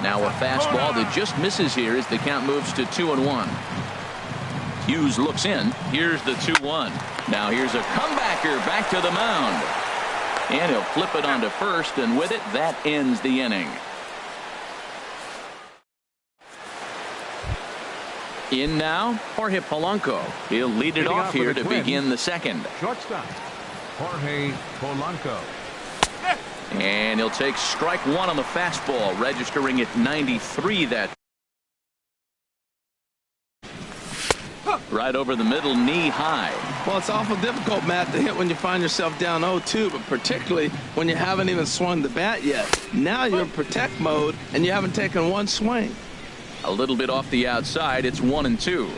Now a fastball that just misses here as the count moves to 2-1. Hughes looks in. Here's the 2-1. Now here's a comebacker back to the mound. And he'll flip it onto first, and with it, that ends the inning. In now, Jorge Polanco. He'll lead it off here to begin the second. Shortstop, Jorge Polanco. And he'll take strike one on the fastball, registering at 93 that. Right over the middle, knee high. Well, it's awful difficult, Matt, to hit when you find yourself down 0-2, but particularly when you haven't even swung the bat yet. Now you're in protect mode, and you haven't taken one swing. A little bit off the outside. It's 1-2.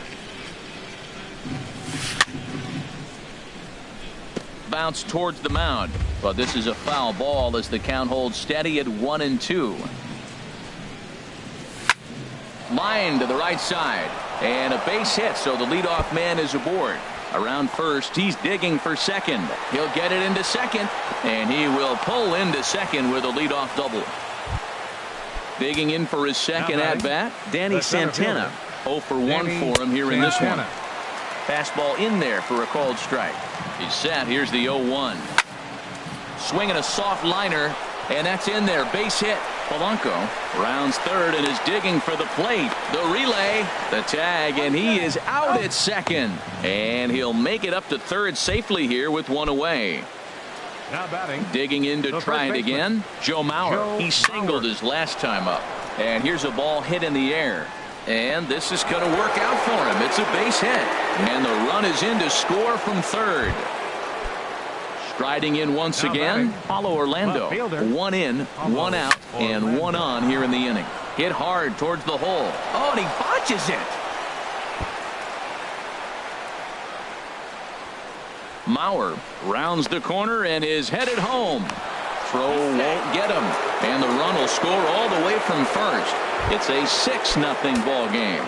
Bounce towards the mound, but this is a foul ball as the count holds steady at 1-2. Line to the right side, and a base hit, so the leadoff man is aboard. Around first, he's digging for second. He'll get it into second, and he will pull into second with a leadoff double. Digging in for his second at-bat, Danny Santana. 0 for 1 for him here in this one. Fastball in there for a called strike. He's set. Here's the 0-1. Swinging a soft liner, and that's in there. Base hit. Polanco rounds third and is digging for the plate. The relay, the tag, and he is out at second. And he'll make it up to third safely here with one away. Now batting. Digging in to try it again. Joe Mauer. He singled his last time up. And here's a ball hit in the air. And this is going to work out for him. It's a base hit. And the run is in to score from third. Striding in once again, Paulo Orlando. 1 in, 1 out, and 1 on here in the inning. Hit hard towards the hole. Oh, and he botches it. Mauer rounds the corner and is headed home. Throw won't get him, and the run will score all the way from first. It's a 6-0 ball game.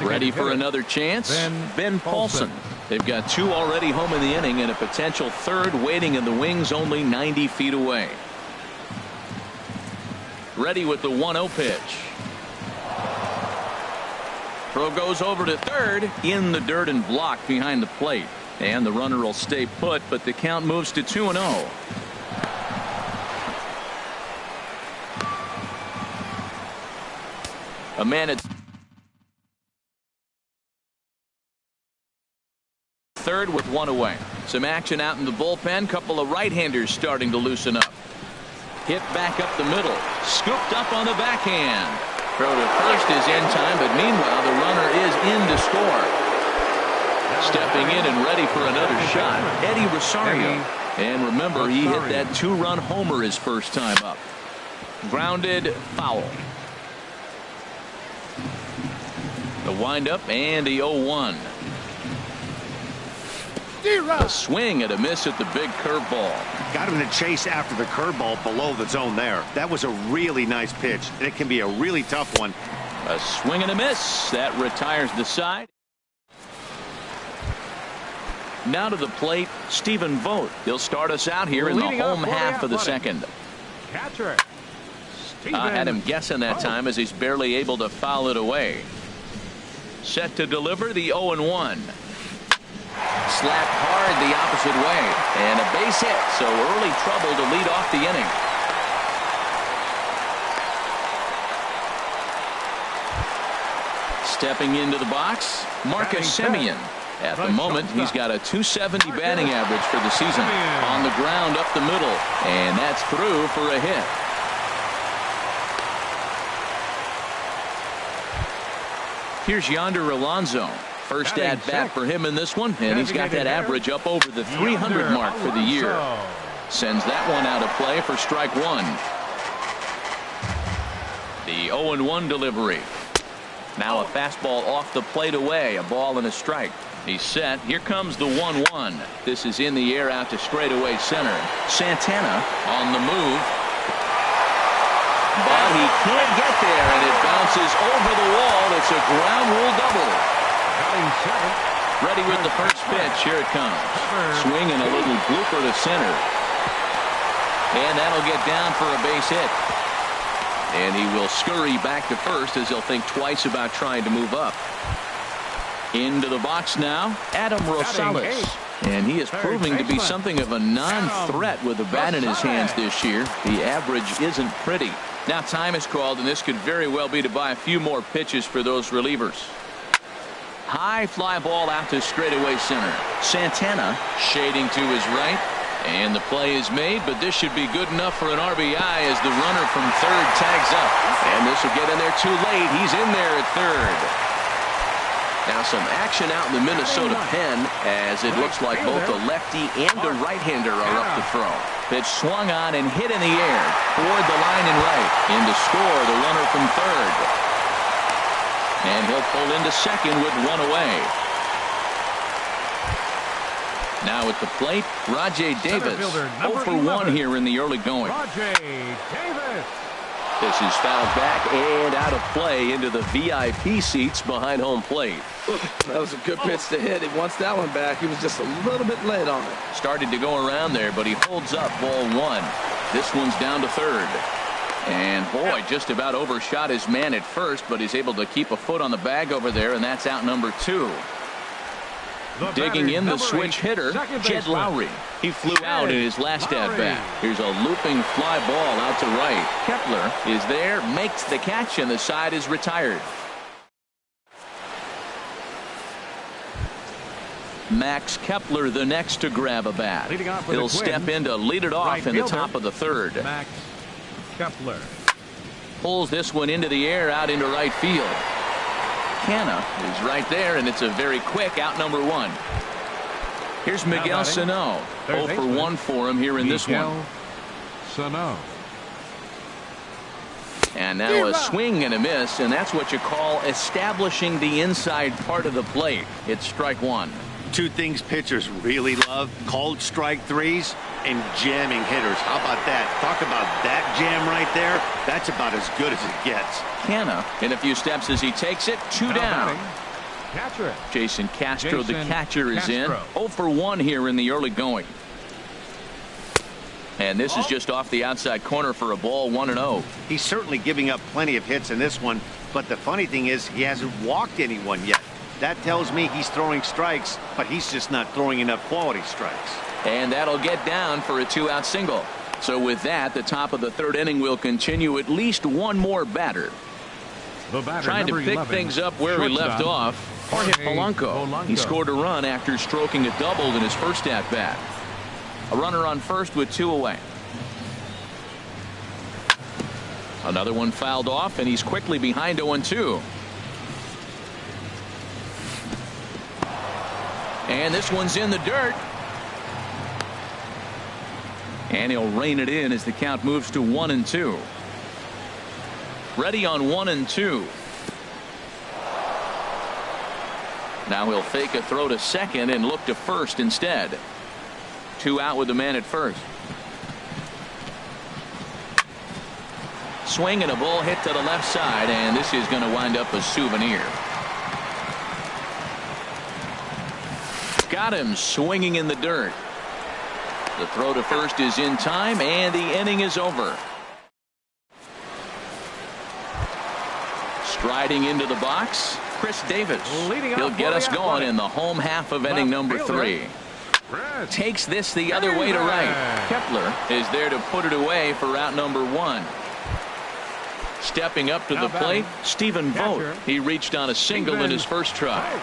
Ready for another chance? Ben Paulson. They've got 2 already home in the inning and a potential third waiting in the wings only 90 feet away. Ready with the 1-0 pitch. Throw goes over to third, in the dirt and blocked behind the plate. And the runner will stay put, but the count moves to 2-0. A man at third with 1 away. Some action out in the bullpen. Couple of right-handers starting to loosen up. Hit back up the middle. Scooped up on the backhand. Throw to first is in time, but meanwhile the runner is in to score. Stepping in and ready for another shot, Eddie Rosario. And remember, he hit that 2-run homer his first time up. Grounded, foul. The windup and the 0-1. A swing and a miss at the big curveball. Got him to chase after the curveball below the zone there. That was a really nice pitch, and it can be a really tough one. A swing and a miss. That retires the side. Now to the plate, Stephen Vogt. He'll start us out here in the home half of the second. Catcher. I had him guessing that time as he's barely able to foul it away. Set to deliver the 0-1. Slapped hard the opposite way. And a base hit, so early trouble to lead off the inning. Stepping into the box, Marcus Semien. At the moment, he's got a .270 batting average for the season. On the ground up the middle, and that's through for a hit. Here's Yonder Alonso. First at bat for him in this one, and he's got that average up over the 300 mark for the year. Sends that one out of play for strike one. The 0-1 delivery. Now a fastball off the plate away, a ball and a strike. He's set. Here comes the 1-1. This is in the air out to straightaway center. Santana on the move. Ball he can't get there, and it bounces over the wall. It's a ground rule double. Ready with the first pitch. Here it comes. Swing and a little blooper to center. And that'll get down for a base hit. And he will scurry back to first as he'll think twice about trying to move up. Into the box now, Adam Rosales. And he is proving to be something of a non-threat with the bat in his hands this year. The average isn't pretty. Now time is called, and this could very well be to buy a few more pitches for those relievers. High fly ball out to straightaway center. Santana shading to his right. And the play is made, but this should be good enough for an RBI as the runner from third tags up. And this will get in there too late. He's in there at third. Now some action out in the Minnesota pen as it looks like both the lefty and the right-hander are up to throw. Pitch swung on and hit in the air toward the line and right. In to score the runner from third. And he'll pull into second with one away. Now at the plate, Rajay Davis. 0 for 1 here in the early going. Rajay Davis. This is fouled back and out of play into the VIP seats behind home plate. That was a good pitch to hit. He wants that one back. He was just a little bit late on it. Started to go around there, but he holds up ball one. This one's down to third. And boy, just about overshot his man at first, but he's able to keep a foot on the bag over there, and that's out number 2. Digging in the switch hitter, Jed Lowry. He flew out in his last at-bat. Here's a looping fly ball out to right. Kepler is there, makes the catch, and the side is retired. Max Kepler the next to grab a bat. He'll step in to lead it off in the top of the third. Max Kepler pulls this one into the air out into right field. Canna is right there, and it's a very quick out number 1. Here's Miguel Sano. 0 for 1 for him here in this one. Sano. And now a swing and a miss, and that's what you call establishing the inside part of the plate. It's strike 1. Two things pitchers really love: called strike threes and jamming hitters. How about that? Talk about that jam right there. That's about as good as it gets. Canna in a few steps as he takes it. 2 down. Catcher. Jason Castro, the catcher, is in. 0 for 1 here in the early going. And this is just off the outside corner for a ball, 1-0. He's certainly giving up plenty of hits in this one, but the funny thing is he hasn't walked anyone yet. That tells me he's throwing strikes, but he's just not throwing enough quality strikes. And that'll get down for a 2-out single. So with that, the top of the third inning will continue. At least one more batter. Trying to pick things up where he left off. Jorge Polanco. He scored a run after stroking a double in his first at-bat. A runner on first with 2 away. Another one fouled off, and he's quickly behind 0-2. And this one's in the dirt. And he'll rein it in as the count moves to 1-2. Ready on 1-2. Now he'll fake a throw to second and look to first instead. 2 out with the man at first. Swing and a ball hit to the left side, and this is going to wind up a souvenir. Got him swinging in the dirt. The throw to first is in time, and the inning is over. Striding into the box, Chris Davis. He'll get us going in the home half of inning number 3. Takes this the other way to right. Kepler is there to put it away for out number 1. Stepping up to the plate, Stephen Vogt. He reached on a single in his first try.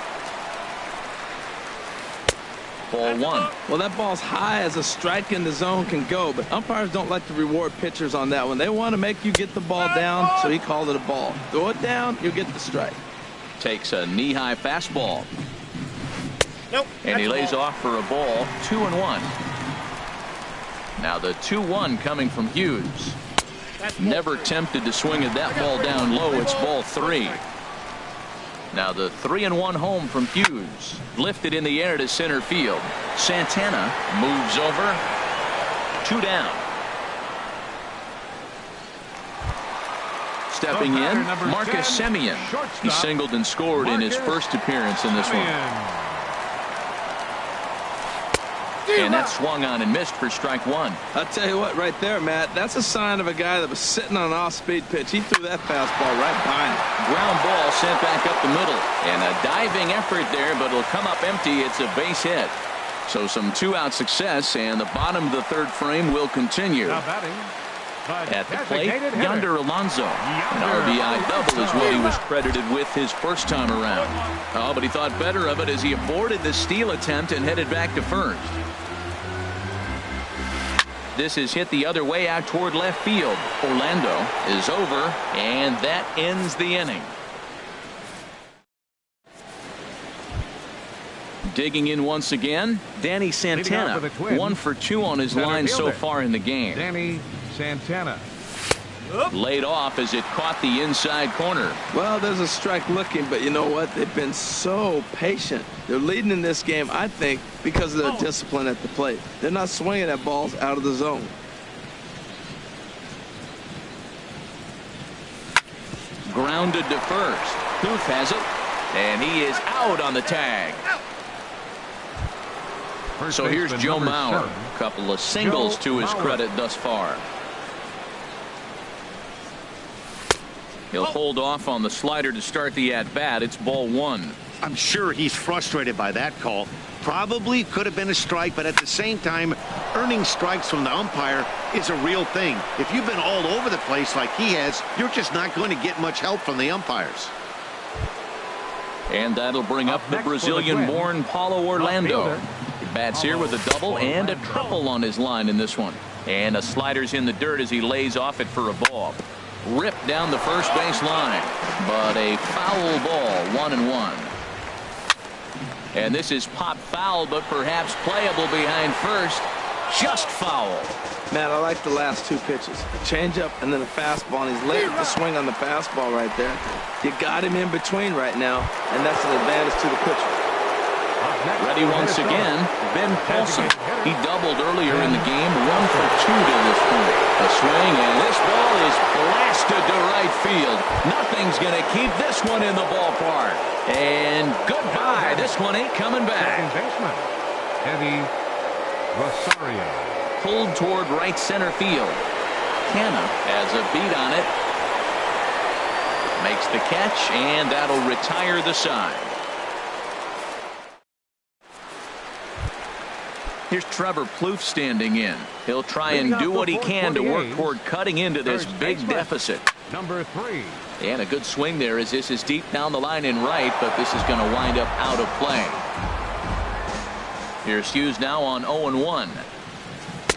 Ball 1. Well, that ball's high as a strike in the zone can go, but umpires don't like to reward pitchers on that one. They want to make you get the ball down, so he called it a ball. Throw it down, you'll get the strike. Takes a knee-high fastball. Nope. And he lays off for a ball, 2-1. Now the 2-1 coming from Hughes. Never tempted to swing at that ball down low. It's ball 3. Now the 3-1 home from Hughes. Lifted in the air to center field. Santana moves over. 2 down. stepping in, Marcus 10, Semien. shortstop, He singled and scored in his first appearance in this one. And that swung on and missed for strike one. I'll tell you what, right there, Matt, that's a sign of a guy that was sitting on an off-speed pitch. He threw that fastball right behind him. Ground ball sent back up the middle. And a diving effort there, but it'll come up empty. It's a base hit. So some two-out success, and the bottom of the third frame will continue. Now batting, At the plate, Yonder Alonso. An RBI double is what he was credited with his first time around. Oh, but he thought better of it as he aborted the steal attempt and headed back to first. This is hit the other way out toward left field. Orlando is over, and that ends the inning. Digging in once again, Danny Santana, 1 for 2 on his line so far in the game. Danny Santana. Laid off as it caught the inside corner. Well, there's a strike looking, but you know what? They've been so patient. They're leading in this game, I think, because of their discipline at the plate. They're not swinging at balls out of the zone. Grounded to first. Booth has it, and he is out on the tag. So here's Joe Mauer. A couple of singles to his credit thus far. He'll hold off on the slider to start the at-bat. It's ball one. I'm sure he's frustrated by that call. Probably could have been a strike, but at the same time, earning strikes from the umpire is a real thing. If you've been all over the place like he has, you're just not going to get much help from the umpires. And that'll bring up the Brazilian-born Paulo Orlando. He bats here with a double and a triple on his line in this one. And a slider's in the dirt as he lays off it for a ball. Ripped down the first base line, but a foul ball, 1-1. And this is pop foul, but perhaps playable behind first. Just foul. Matt, I like the last two pitches. A changeup and then a fastball, and he's late with the swing on the fastball right there. You got him in between right now, and that's an advantage to the pitcher. Ready once again, Ben Paulson. He doubled earlier in the game, 1 for 2 to this point. A swing, and this ball is blasted to right field. Nothing's going to keep this one in the ballpark. And goodbye. This one ain't coming back. Second baseman, Eddie Rosario. Pulled toward right center field. Canna has a beat on it. Makes the catch, and that'll retire the side. Here's Trevor Plouffe standing in. He'll try and do what he can to work toward cutting into this big deficit. Number 3. And a good swing there as this is deep down the line in right, but this is going to wind up out of play. Here's Hughes now on 0-1.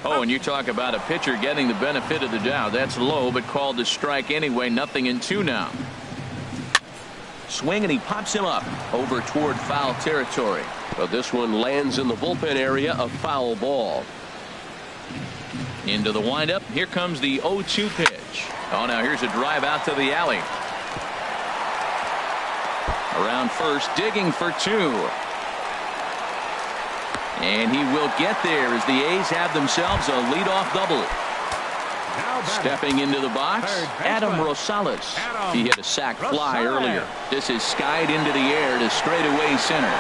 Oh, and you talk about a pitcher getting the benefit of the doubt. That's low, but called to strike anyway. 0-2 now. Swing, and he pops him up over toward foul territory. But this one lands in the bullpen area, a foul ball. Into the windup. Here comes the 0-2 pitch. Oh, now here's a drive out to the alley. Around first, digging for 2. And he will get there as the A's have themselves a leadoff double. Stepping into the box, Adam Rosales. He hit a sac fly earlier. This is skied into the air to straightaway center.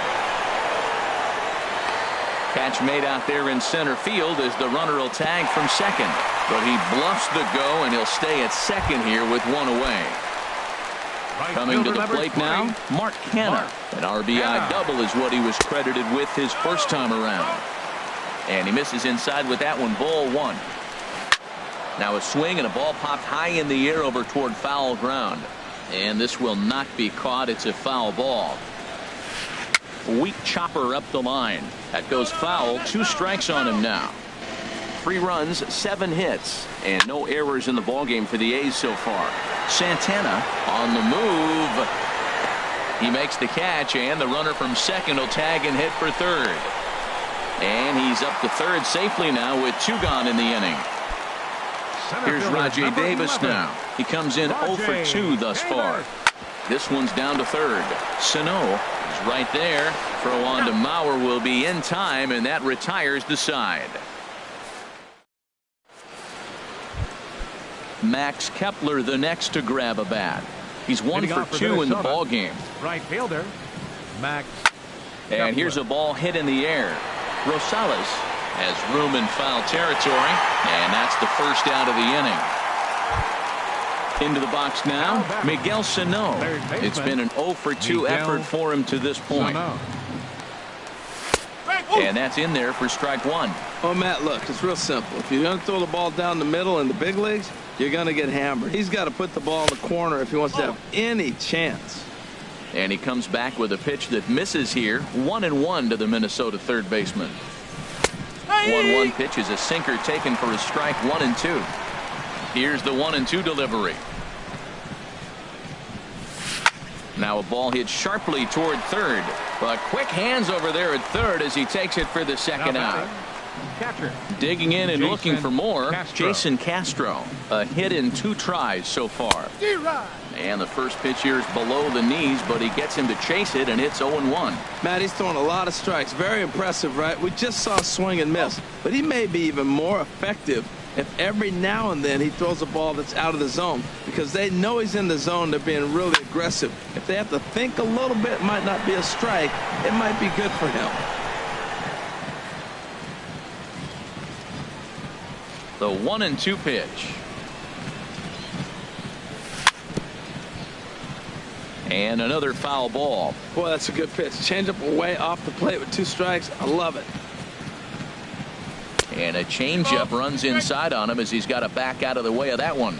Catch made out there in center field as the runner will tag from second. But he bluffs the go, and he'll stay at second here with 1 away. Coming to the plate now, Mark Canha. An RBI double is what he was credited with his first time around. And he misses inside with that one, ball 1. Now a swing, and a ball popped high in the air over toward foul ground. And this will not be caught. It's a foul ball. Weak chopper up the line. That goes foul. 2 strikes on him now. 3 runs, 7 hits, and no errors in the ballgame for the A's so far. Santana on the move. He makes the catch, and the runner from second will tag and hit for third. And he's up to third safely now with 2 gone in the inning. Here's Rajay Davis now. He comes in 0 for 2 thus far. This one's down to third. Sano is right there. Throw on to Mauer will be in time, and that retires the side. Max Kepler the next to grab a bat. He's 1 for 2 in the ball game. Right fielder, Max. And here's a ball hit in the air. Rosales has room in foul territory, and that's the first out of the inning. Into the box now, Miguel Sano. It's been an 0 for 2 effort for him to this point. And that's in there for strike one. Oh, Matt, look, it's real simple. If you're going to throw the ball down the middle in the big leagues, you're going to get hammered. He's got to put the ball in the corner if he wants to have any chance. And he comes back with a pitch that misses here. 1-1 to the Minnesota third baseman. 1-1 pitch is a sinker taken for a strike. 1-2. Here's the 1-2 delivery. Now a ball hit sharply toward third, but quick hands over there at third as he takes it for the second out. Catcher. Digging in and looking for more, Castro. Jason Castro. A hit in 2 tries so far. And the first pitch here is below the knees, but he gets him to chase it, and it's 0-1. Matt, he's throwing a lot of strikes. Very impressive, right? We just saw a swing and miss, but he may be even more effective if every now and then he throws a ball that's out of the zone, because they know he's in the zone. They're being really aggressive. If they have to think a little bit, it might not be a strike. It might be good for him. The 1-2 pitch. And another foul ball. Boy, that's a good pitch. Change up away off the plate with 2 strikes. I love it. And a changeup runs inside on him as he's got to back out of the way of that one.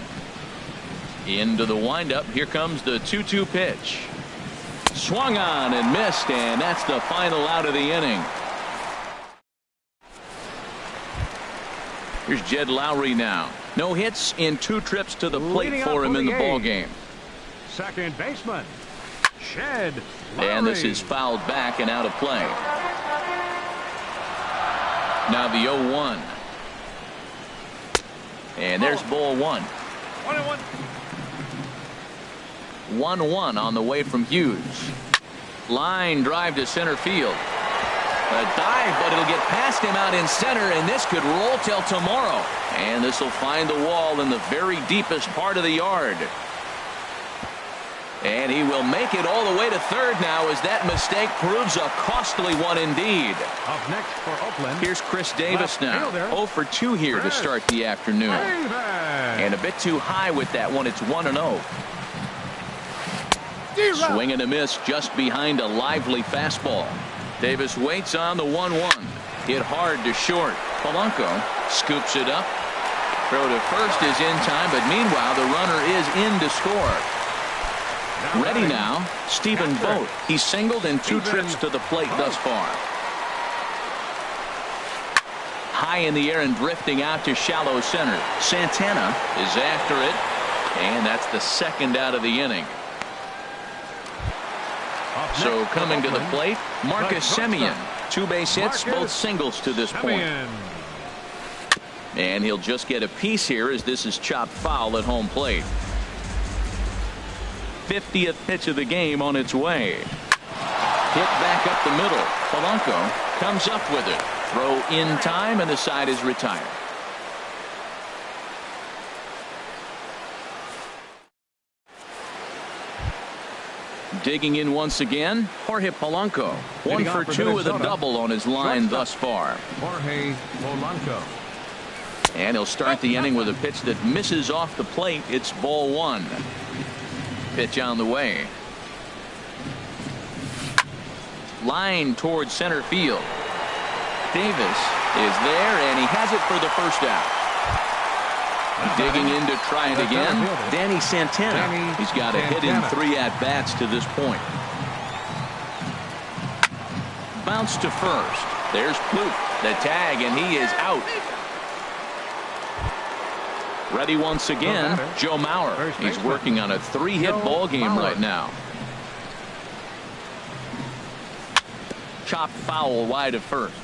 Into the windup. Here comes the 2-2 pitch. Swung on and missed, and that's the final out of the inning. Here's Jed Lowry now. No hits in 2 trips to the plate for him in the ball game. Second baseman, Jed Lowry. And this is fouled back and out of play. Now the 0-1. And there's ball 1. 1-1 on the way from Hughes. Line drive to center field. A dive, but it'll get past him out in center, and this could roll till tomorrow. And this will find the wall in the very deepest part of the yard. And he will make it all the way to third now, as that mistake proves a costly one indeed. Up next for Oakland, here's Chris Davis now. 0 for 2 here to start the afternoon. And a bit too high with that one. It's 1-0. Swing and a miss just behind a lively fastball. Davis waits on the 1-1. Hit hard to short. Polanco scoops it up. Throw to first is in time, but meanwhile the runner is in to score. Ready now, Stephen Vogt. He's singled in 2 trips to the plate thus far. High in the air and drifting out to shallow center. Santana is after it, and that's the second out of the inning. So coming to the plate, Marcus Semien. 2 base hits, both singles to this point. And he'll just get a piece here as this is chopped foul at home plate. 50th pitch of the game on its way. Hit back up the middle. Polanco comes up with it. Throw in time, and the side is retired. Digging in once again, Jorge Polanco. 1 for 2 with a double on his line thus far. Jorge Polanco. And he'll start the inning with a pitch that misses off the plate. It's ball 1. Pitch on the way. Line towards center field. Davis is there, and he has it for the first out. Digging in to try it again, Danny Santana. He's got a hit in 3 at-bats to this point. Bounce to first. There's Ploop, the tag, and he is out. Ready once again, Joe Mauer. He's working on a 3-hit ball game right now. Chopped foul wide of first.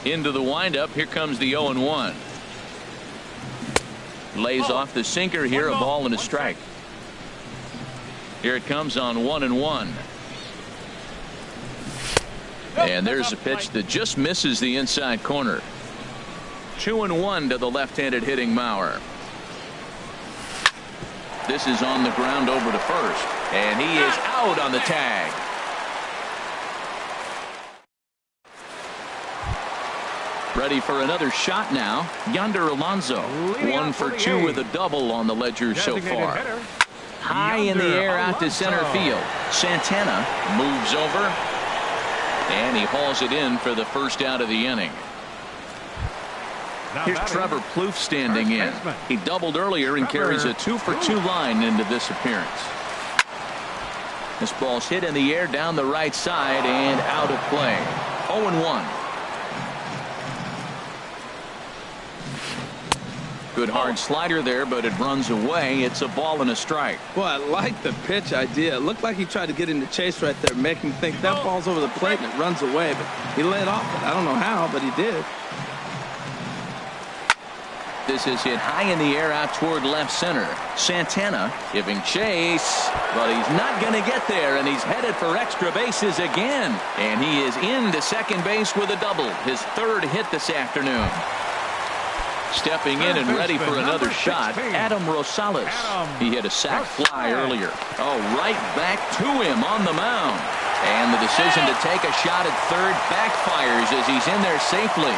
Into the windup. Here comes the 0-1. Lays off the sinker here. A ball and a strike. Here it comes on 1-1. And there's a pitch that just misses the inside corner. 2-1 to the left-handed hitting Mauer. This is on the ground over to first, and he is out on the tag. Ready for another shot now. Yonder Alonso, 1 for 2 with a double on the ledger so far. High in the air out to center field. Santana moves over, and he hauls it in for the first out of the inning. Here's Trevor Plouffe standing in. He doubled earlier and carries a 2 for 2 line into this appearance. This ball's hit in the air down the right side and out of play. 0-1. Good hard slider there, but it runs away. It's a ball and a strike. Well, I like the pitch idea. It looked like he tried to get into chase right there, make him think that ball's over the plate and it runs away, but he laid off it. I don't know how, but he did. This is hit high in the air out toward left center. Santana giving chase, but he's not going to get there, and he's headed for extra bases again. And he is into second base with a double, his third hit this afternoon. Stepping in and ready for another shot, Adam Rosales. He hit a sac fly earlier. Oh, right back to him on the mound. And the decision to take a shot at third backfires as he's in there safely.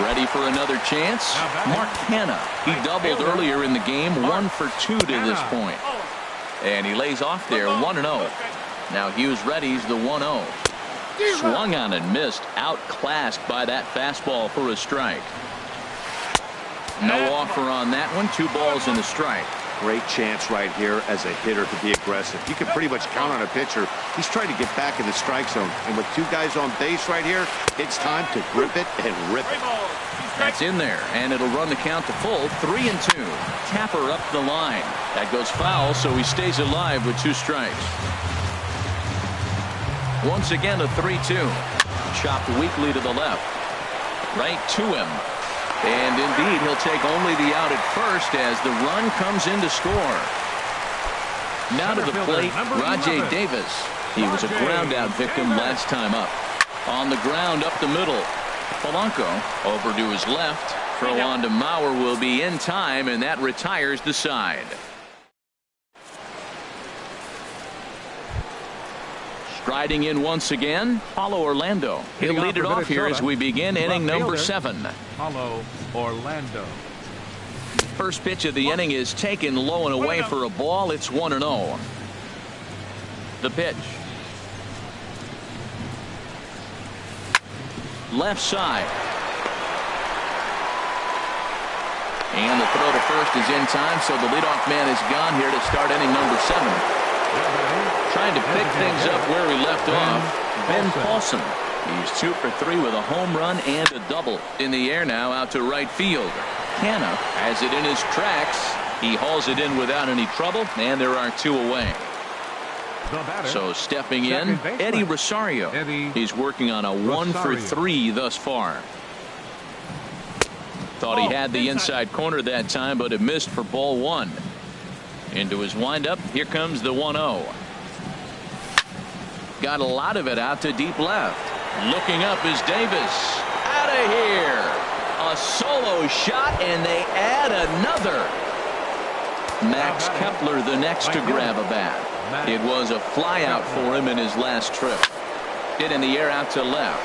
Ready for another chance? Mark Hanna. He doubled earlier in the game, 1 for 2 to this point. And he lays off there, 1-0. Now Hughes readies the 1-0. Swung on and missed, outclassed by that fastball for a strike. No offer on that one. 2 balls and a strike. Great chance right here as a hitter to be aggressive. You can pretty much count on a pitcher. He's trying to get back in the strike zone. And with 2 guys on base right here, it's time to grip it and rip it. That's in there, and it'll run the count to full, 3-2. Tapper up the line. That goes foul, so he stays alive with 2 strikes. Once again, a 3-2. Chopped weakly to the left. Right to him. And indeed, he'll take only the out at first as the run comes in to score. Now to the plate, Rajay Davis. He was a ground-out victim last time up. On the ground up the middle. Polanco over to his left. Throw on to Mauer will be in time, and that retires the side. Striding in once again, Paulo Orlando. He'll lead it off here as we begin inning number 7. Paulo Orlando. First pitch of the inning is taken low and away for a ball. It's 1-0. The pitch. Left side. And the throw to first is in time, so the leadoff man is gone here to start inning number 7. Trying to pick things up where he left off, Ben Paulson. He's 2 for 3 with a home run and a double. In the air now out to right field. Hanna has it in his tracks. He hauls it in without any trouble, and there are 2 away. So stepping in, Eddie Rosario. He's working on a 1 for 3 thus far. Thought he had the inside corner that time, but it missed for ball 1. Into his windup, here comes the 1-0. Got a lot of it out to deep left. Looking up is Davis. Out of here. A solo shot, and they add another. Max Kepler the next to grab a bat. It was a flyout for him in his last trip. Hit in the air out to left.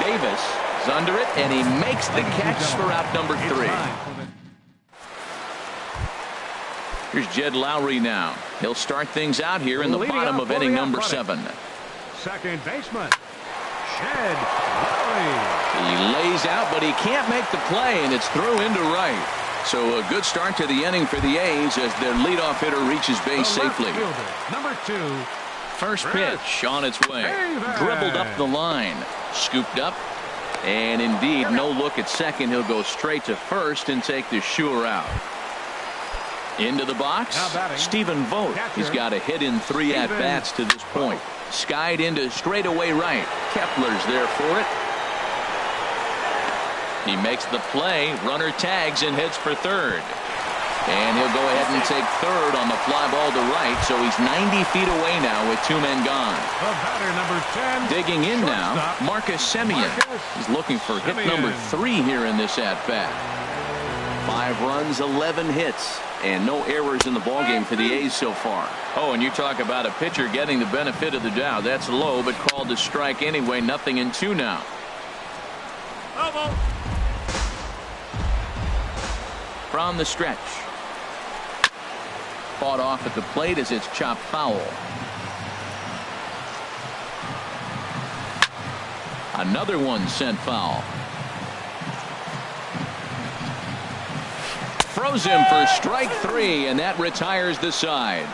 Davis is under it, and he makes the catch for out number 3. Here's Jed Lowry now. He'll start things out here in the bottom of inning number 7. Second baseman, Jed Lowry. He lays out, but he can't make the play, and it's through into right. So a good start to the inning for the A's as their leadoff hitter reaches base safely. Number 2. First pitch on its way. Dribbled up the line. Scooped up. And indeed, no look at second. He'll go straight to first and take the sure out. Into the box, Stephen Vogt. He's got a hit in 3 at-bats to this point. Skied into straightaway right. Kepler's there for it. He makes the play. Runner tags and heads for third. And he'll go ahead and take third on the fly ball to right, so he's 90 feet away now with 2 men gone. The batter, number 10. Digging in now, shortstop, Marcus Semien. He's looking for hit number 3 here in this at-bat. 5 runs, 11 hits, and no errors in the ballgame for the A's so far. Oh, and you talk about a pitcher getting the benefit of the doubt. That's low, but called to strike anyway. 0-2 now. From the stretch. Fought off at the plate as it's chopped foul. Another one sent foul. Throws him for strike 3, and that retires the side.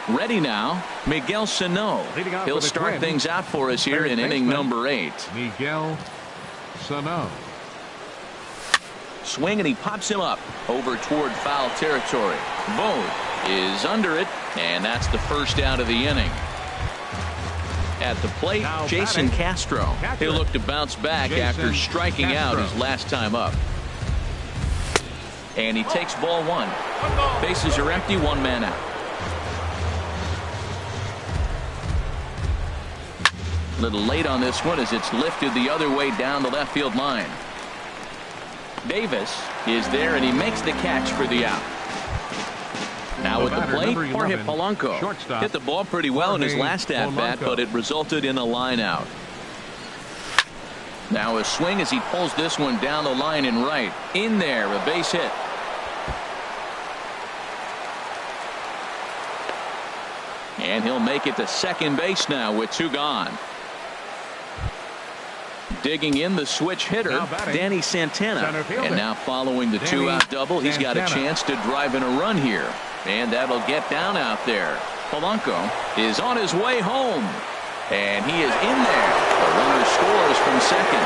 Ready now, Miguel Sano. He'll start things out for us here in inning number 8. Miguel Sano. Swing, and he pops him up over toward foul territory. Vogt is under it, and that's the first out of the inning. At the plate, Now Jason batting. Castro. He'll look to bounce back after striking out his last time up. And he takes ball 1. Bases are empty, 1 man out. A little late on this one as it's lifted the other way down the left field line. Davis is there, and he makes the catch for the out. Now with the plate, Jorge Polanco hit the ball pretty well in his last at-bat, but it resulted in a line out. Now a swing as he pulls this one down the line and right. In there, a base hit. And he'll make it to second base now with 2 gone. Digging in, the switch hitter, Danny Santana. And now following the 2-out double, he's got a chance to drive in a run here. And that'll get down out there. Polanco is on his way home. And he is in there. The runner scores from second.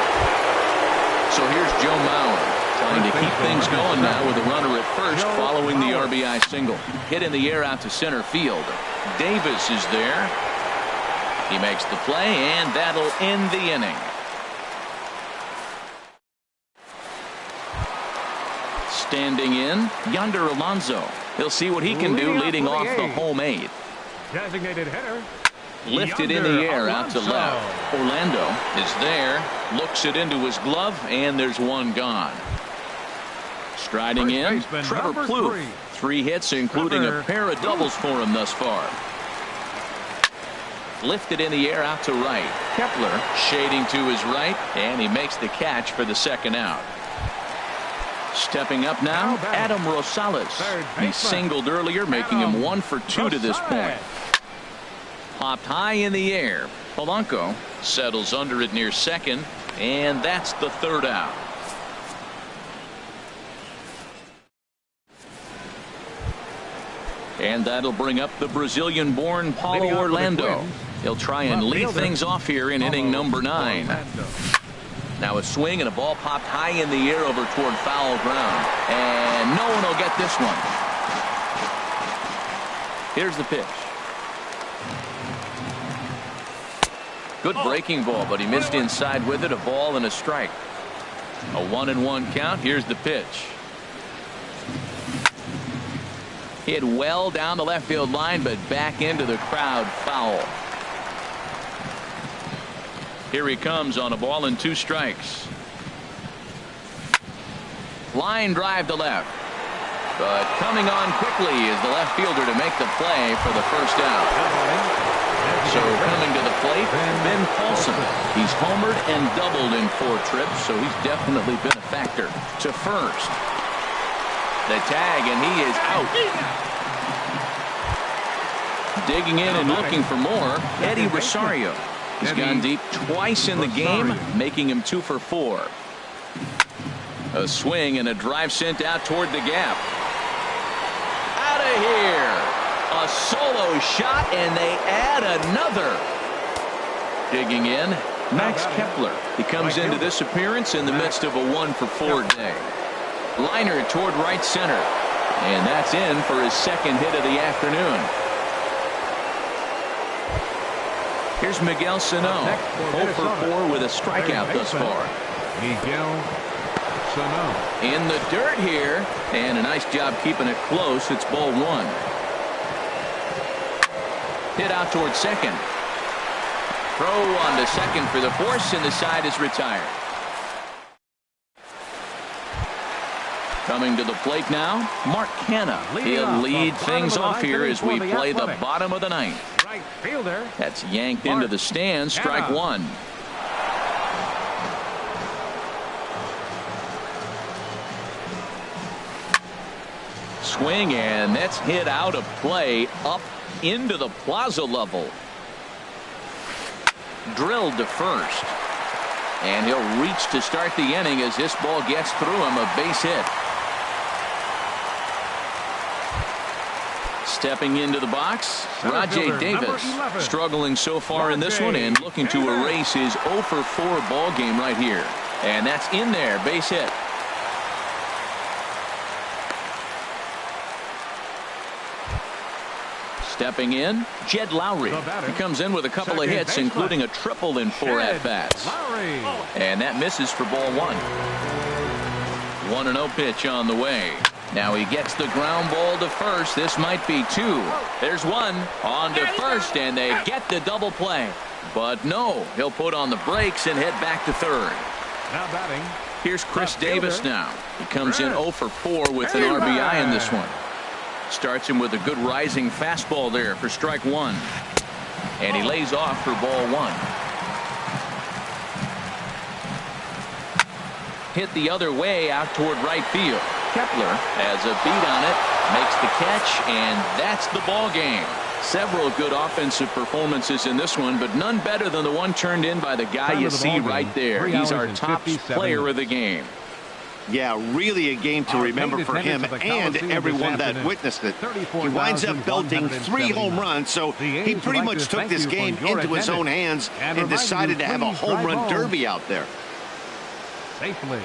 So here's Joe Mauer trying to keep things going now with a runner at first following the RBI single. Hit in the air out to center field. Davis is there. He makes the play, and that'll end the inning. Standing in, Yonder Alonso. He'll see what he can do leading off the home 8th. Designated hitter. Lifted in the air out to left. Orlando is there, looks it into his glove, and there's 1 gone. Striding in, Trevor Plouffe. 3 hits, including a pair of doubles for him thus far. Lifted in the air out to right. Kepler shading to his right, and he makes the catch for the second out. Stepping up now, Adam Rosales. He singled earlier, making him 1 for 2 to this point. Popped high in the air. Polanco settles under it near second, and that's the 3rd out. And that'll bring up the Brazilian-born Paulo Orlando. He'll try and lead things off here in inning number 9. Now a swing and a ball popped high in the air over toward foul ground. And no one will get this one. Here's the pitch. Good breaking ball, but he missed inside with it. A ball and a strike. A 1-1 count. Here's the pitch. Hit well down the left field line, but back into the crowd, foul. Here he comes on a ball and 2 strikes. Line drive to left. But coming on quickly is the left fielder to make the play for the first out. So coming to the plate, Ben Paulson. He's homered and doubled in 4 trips, so he's definitely been a factor. To first. The tag, and he is out. Digging in and looking for more, Eddie Rosario. He's gone deep twice in the game, making him 2 for 4. A swing and a drive sent out toward the gap. Out of here. A solo shot, and they add another. Digging in, Max Kepler. He comes into this appearance in the midst of a 1 for 4 day. Liner toward right center. And that's in for his 2nd hit of the afternoon. Here's Miguel Sano, 0 for 4 with a strikeout thus far. In the dirt here, and a nice job keeping it close. It's ball one. Hit out towards second. Throw on to second for the force, and the side is retired. Coming to the plate now, Mark Canha. He'll lead things off here as we play the bottom of the ninth. Right fielder. That's yanked into the stands. Strike one. Swing, and that's hit out of play up into the plaza level. Drilled to first. And he'll reach to start the inning as this ball gets through him. A base hit. Stepping into the box, Rajay Davis. Struggling so far in this one and looking to erase his 0 for 4 ball game right here. And that's in there. Base hit. Stepping in, Jed Lowry. He comes in with a couple of hits, including a triple in 4 at-bats. And that misses for ball one. 1-0 pitch on the way. Now he gets the ground ball to first. This might be 2. There's 1 on to first, and they get the double play. But no, he'll put on the brakes and head back to third. Now batting. Here's Chris Davis now. He comes in 0 for 4 with an RBI in this one. Starts him with a good rising fastball there for strike one. And he lays off for ball one. Hit the other way out toward right field. Kepler has a beat on it, makes the catch, and that's the ball game. Several good offensive performances in this one, but none better than the one turned in by the guy you see right there. He's our top player of the game. Yeah, really a game to remember for him and everyone that witnessed it. He winds up belting 3 home runs, so he pretty much took this game into his own hands and decided to have a home run derby out there. Safely.